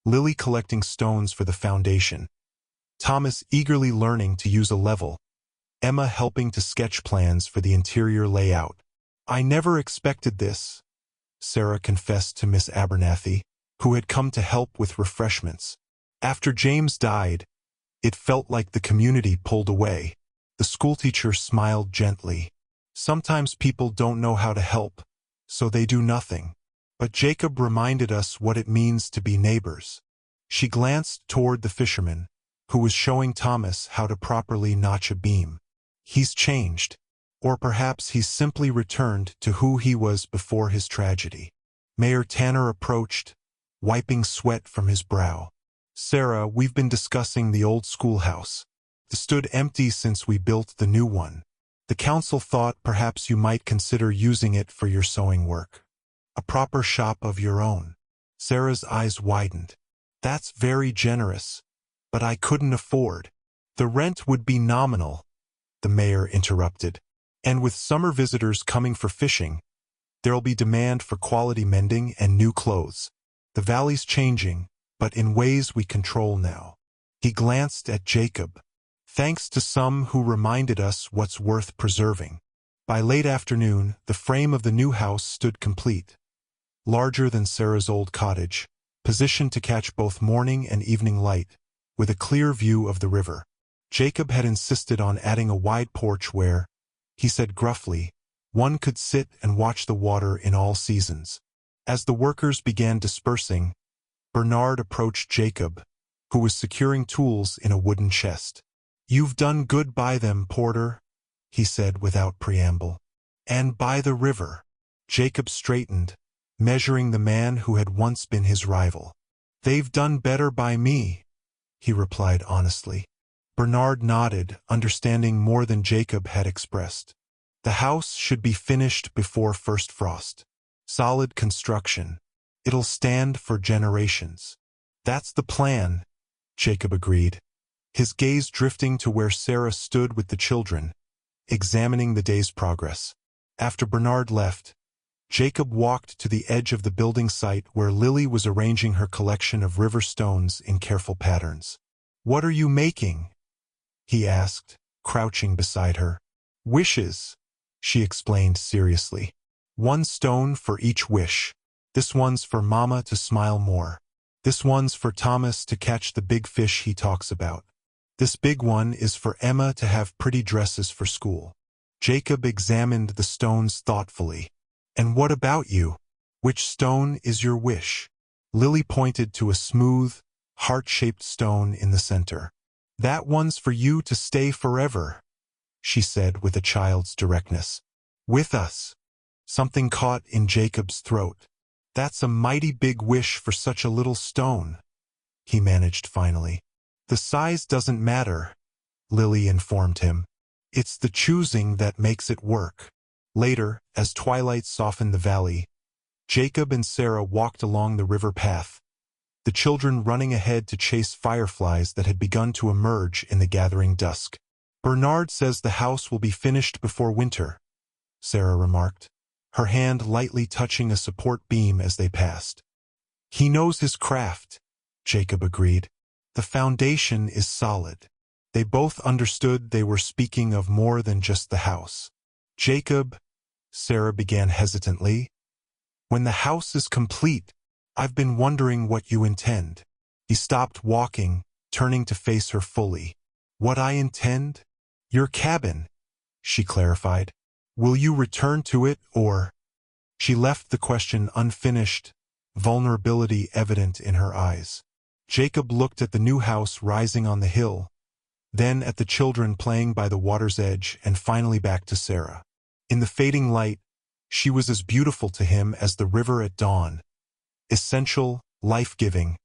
Lily collecting stones for the foundation, Thomas eagerly learning to use a level, Emma helping to sketch plans for the interior layout. I never expected this, Sarah confessed to Miss Abernathy, who had come to help with refreshments. After James died, it felt like the community pulled away. The schoolteacher smiled gently. Sometimes people don't know how to help, so they do nothing. But Jacob reminded us what it means to be neighbors. She glanced toward the fisherman, who was showing Thomas how to properly notch a beam. He's changed. Or perhaps he's simply returned to who he was before his tragedy. Mayor Tanner approached, wiping sweat from his brow. Sarah, we've been discussing the old schoolhouse. It stood empty since we built the new one. The council thought perhaps you might consider using it for your sewing work. A proper shop of your own. Sarah's eyes widened. That's very generous, but I couldn't afford. The rent would be nominal, the mayor interrupted. And with summer visitors coming for fishing, there'll be demand for quality mending and new clothes. The valley's changing, but in ways we control now. He glanced at Jacob. Thanks to some who reminded us what's worth preserving. By late afternoon, the frame of the new house stood complete. Larger than Sarah's old cottage, positioned to catch both morning and evening light, with a clear view of the river. Jacob had insisted on adding a wide porch where, he said gruffly, one could sit and watch the water in all seasons. As the workers began dispersing, Bernard approached Jacob, who was securing tools in a wooden chest. You've done good by them, Porter, he said without preamble. And by the river. Jacob straightened, measuring the man who had once been his rival. They've done better by me, he replied honestly. Bernard nodded, understanding more than Jacob had expressed. The house should be finished before first frost. Solid construction. It'll stand for generations. That's the plan, Jacob agreed, his gaze drifting to where Sarah stood with the children, examining the day's progress. After Bernard left, Jacob walked to the edge of the building site where Lily was arranging her collection of river stones in careful patterns. What are you making? He asked, crouching beside her. Wishes, she explained seriously. One stone for each wish. This one's for Mama to smile more. This one's for Thomas to catch the big fish he talks about. This big one is for Emma to have pretty dresses for school. Jacob examined the stones thoughtfully. And what about you? Which stone is your wish? Lily pointed to a smooth, heart-shaped stone in the center. That one's for you to stay forever, she said with a child's directness. With us. Something caught in Jacob's throat. That's a mighty big wish for such a little stone, he managed finally. The size doesn't matter, Lily informed him. It's the choosing that makes it work. Later, as twilight softened the valley, Jacob and Sarah walked along the river path, the children running ahead to chase fireflies that had begun to emerge in the gathering dusk. Bernard says the house will be finished before winter, Sarah remarked, her hand lightly touching a support beam as they passed. He knows his craft, Jacob agreed. The foundation is solid. They both understood they were speaking of more than just the house. Jacob, Sarah began hesitantly, when the house is complete, I've been wondering what you intend. He stopped walking, turning to face her fully. What I intend? Your cabin, she clarified. Will you return to it, or? She left the question unfinished, vulnerability evident in her eyes. Jacob looked at the new house rising on the hill, then at the children playing by the water's edge, and finally back to Sarah. In the fading light, she was as beautiful to him as the river at dawn. Essential, life-giving,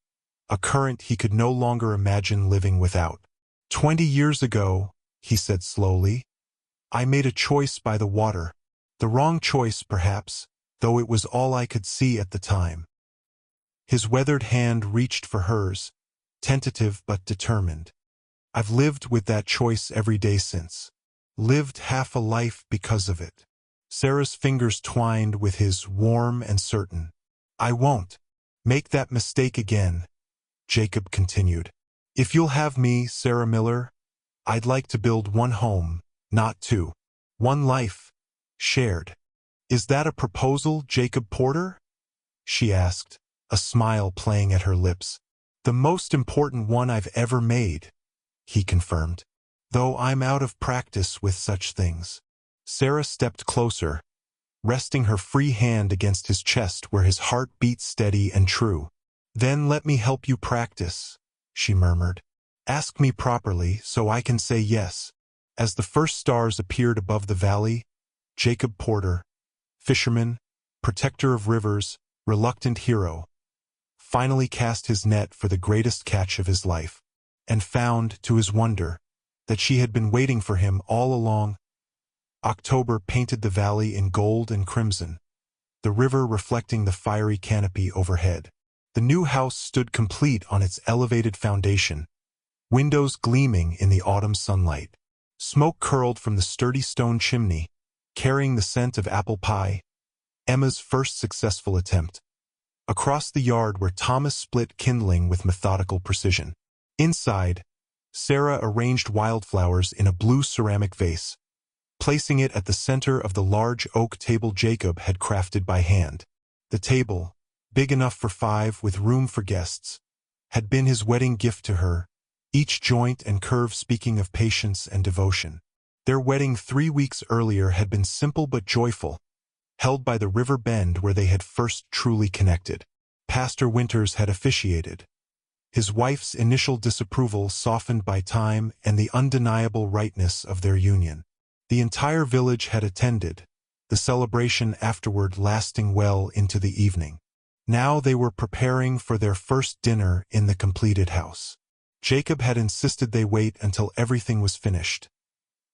a current he could no longer imagine living without. 20 years ago, he said slowly, I made a choice by the water. The wrong choice, perhaps, though it was all I could see at the time. His weathered hand reached for hers, tentative but determined. I've lived with that choice every day since. Lived half a life because of it. Sarah's fingers twined with his, warm and certain. I won't make that mistake again, Jacob continued. If you'll have me, Sarah Miller, I'd like to build one home, not two. One life, shared. Is that a proposal, Jacob Porter? She asked, a smile playing at her lips. The most important one I've ever made, he confirmed. Though I'm out of practice with such things. Sarah stepped closer, resting her free hand against his chest where his heart beat steady and true. "Then let me help you practice," she murmured. "Ask me properly so I can say yes." As the first stars appeared above the valley, Jacob Porter, fisherman, protector of rivers, reluctant hero, finally cast his net for the greatest catch of his life, and found, to his wonder, that she had been waiting for him all along. October painted the valley in gold and crimson, the river reflecting the fiery canopy overhead. The new house stood complete on its elevated foundation, windows gleaming in the autumn sunlight. Smoke curled from the sturdy stone chimney, carrying the scent of apple pie, Emma's first successful attempt. Across the yard where Thomas split kindling with methodical precision. Inside, Sarah arranged wildflowers in a blue ceramic vase, placing it at the center of the large oak table Jacob had crafted by hand. The table, big enough for 5 with room for guests, had been his wedding gift to her, each joint and curve speaking of patience and devotion. Their wedding 3 weeks earlier had been simple but joyful, held by the river bend where they had first truly connected. Pastor Winters had officiated, his wife's initial disapproval softened by time and the undeniable rightness of their union. The entire village had attended, the celebration afterward lasting well into the evening. Now they were preparing for their first dinner in the completed house. Jacob had insisted they wait until everything was finished.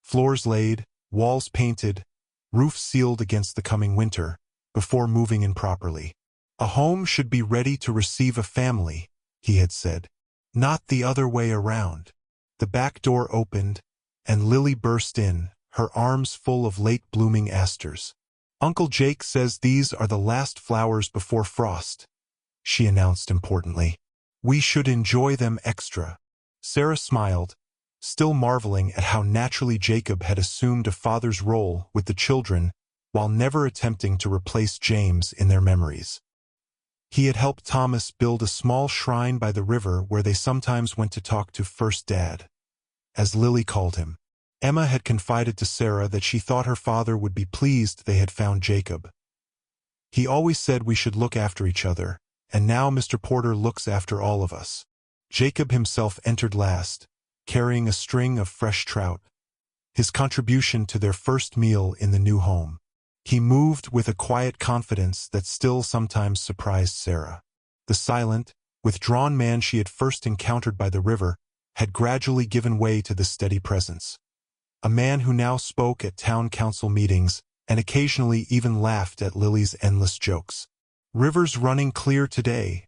Floors laid, walls painted, roof sealed against the coming winter, before moving in properly. "A home should be ready to receive a family," he had said. "Not the other way around." The back door opened, and Lily burst in, her arms full of late-blooming asters. "Uncle Jake says these are the last flowers before frost," she announced importantly. "We should enjoy them extra." Sarah smiled, still marveling at how naturally Jacob had assumed a father's role with the children while never attempting to replace James in their memories. He had helped Thomas build a small shrine by the river where they sometimes went to talk to First Dad, as Lily called him. Emma had confided to Sarah that she thought her father would be pleased they had found Jacob. "He always said we should look after each other, and now Mr. Porter looks after all of us." Jacob himself entered last, carrying a string of fresh trout, his contribution to their first meal in the new home. He moved with a quiet confidence that still sometimes surprised Sarah. The silent, withdrawn man she had first encountered by the river had gradually given way to this steady presence. A man who now spoke at town council meetings and occasionally even laughed at Lily's endless jokes. "River's running clear today,"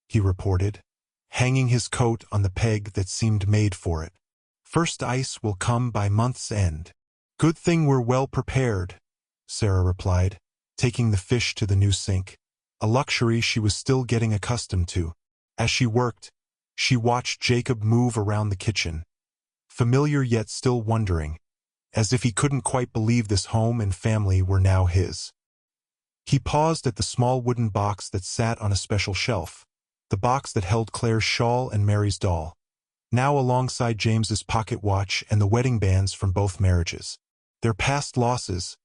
he reported, hanging his coat on the peg that seemed made for it. "First ice will come by month's end." "Good thing we're well prepared," Sarah replied, taking the fish to the new sink, a luxury she was still getting accustomed to. As she worked, she watched Jacob move around the kitchen, familiar yet still wondering, as if he couldn't quite believe this home and family were now his. He paused at the small wooden box that sat on a special shelf, the box that held Claire's shawl and Mary's doll, now alongside James's pocket watch and the wedding bands from both marriages. Their past losses,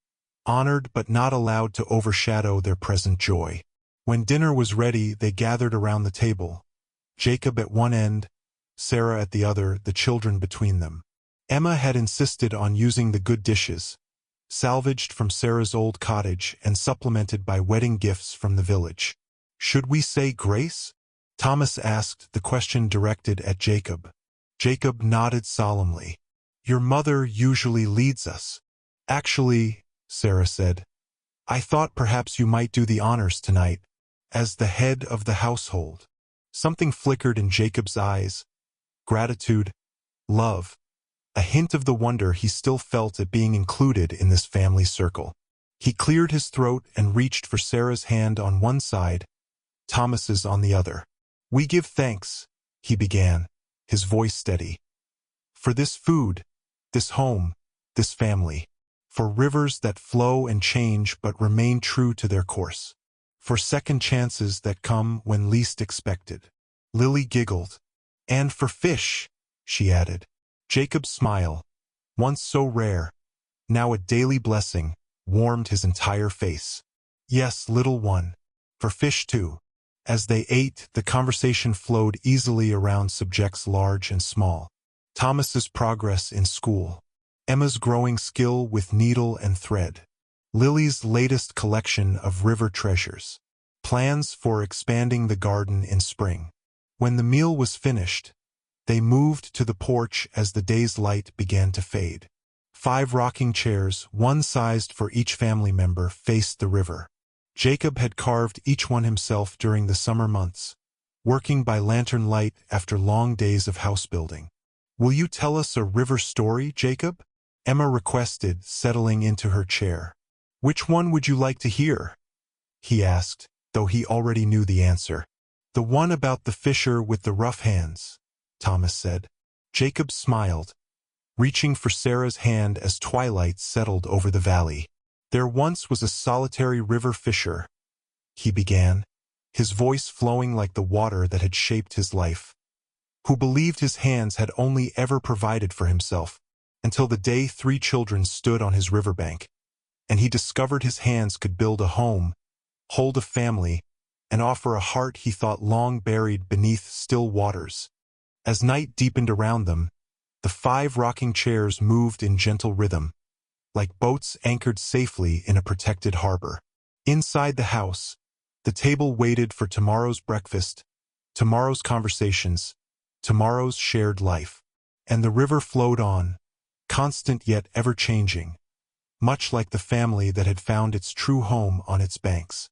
honored but not allowed to overshadow their present joy. When dinner was ready, they gathered around the table, Jacob at one end, Sarah at the other, the children between them. Emma had insisted on using the good dishes, salvaged from Sarah's old cottage and supplemented by wedding gifts from the village. "Should we say grace?" Thomas asked, the question directed at Jacob. Jacob nodded solemnly. "Your mother usually leads us." "Actually," Sarah said, "I thought perhaps you might do the honors tonight, as the head of the household." Something flickered in Jacob's eyes. Gratitude, love, a hint of the wonder he still felt at being included in this family circle. He cleared his throat and reached for Sarah's hand on one side, Thomas's on the other. "We give thanks," he began, his voice steady, "for this food, this home, this family, for rivers that flow and change but remain true to their course, for second chances that come when least expected." Lily giggled. "And for fish," she added. Jacob's smile, once so rare, now a daily blessing, warmed his entire face. Yes, little one. For fish too. As they ate, the conversation flowed easily around subjects large and small. Thomas's progress in school. Emma's growing skill with needle and thread. Lily's latest collection of river treasures. Plans for expanding the garden in spring. When the meal was finished, they moved to the porch as the day's light began to fade. 5 rocking chairs, one sized for each family member, faced the river. Jacob had carved each one himself during the summer months, working by lantern light after long days of house building. "Will you tell us a river story, Jacob?" Emma requested, settling into her chair. "Which one would you like to hear?" he asked, though he already knew the answer. "The one about the fisher with the rough hands," Thomas said. Jacob smiled, reaching for Sarah's hand as twilight settled over the valley. "There once was a solitary river fisher," he began, his voice flowing like the water that had shaped his life, "who believed his hands had only ever provided for himself, until the day 3 children stood on his riverbank, and he discovered his hands could build a home, hold a family, and offer a heart he thought long buried beneath still waters." As night deepened around them, the 5 rocking chairs moved in gentle rhythm, like boats anchored safely in a protected harbor. Inside the house, the table waited for tomorrow's breakfast, tomorrow's conversations, tomorrow's shared life. And the river flowed on, constant yet ever-changing, much like the family that had found its true home on its banks.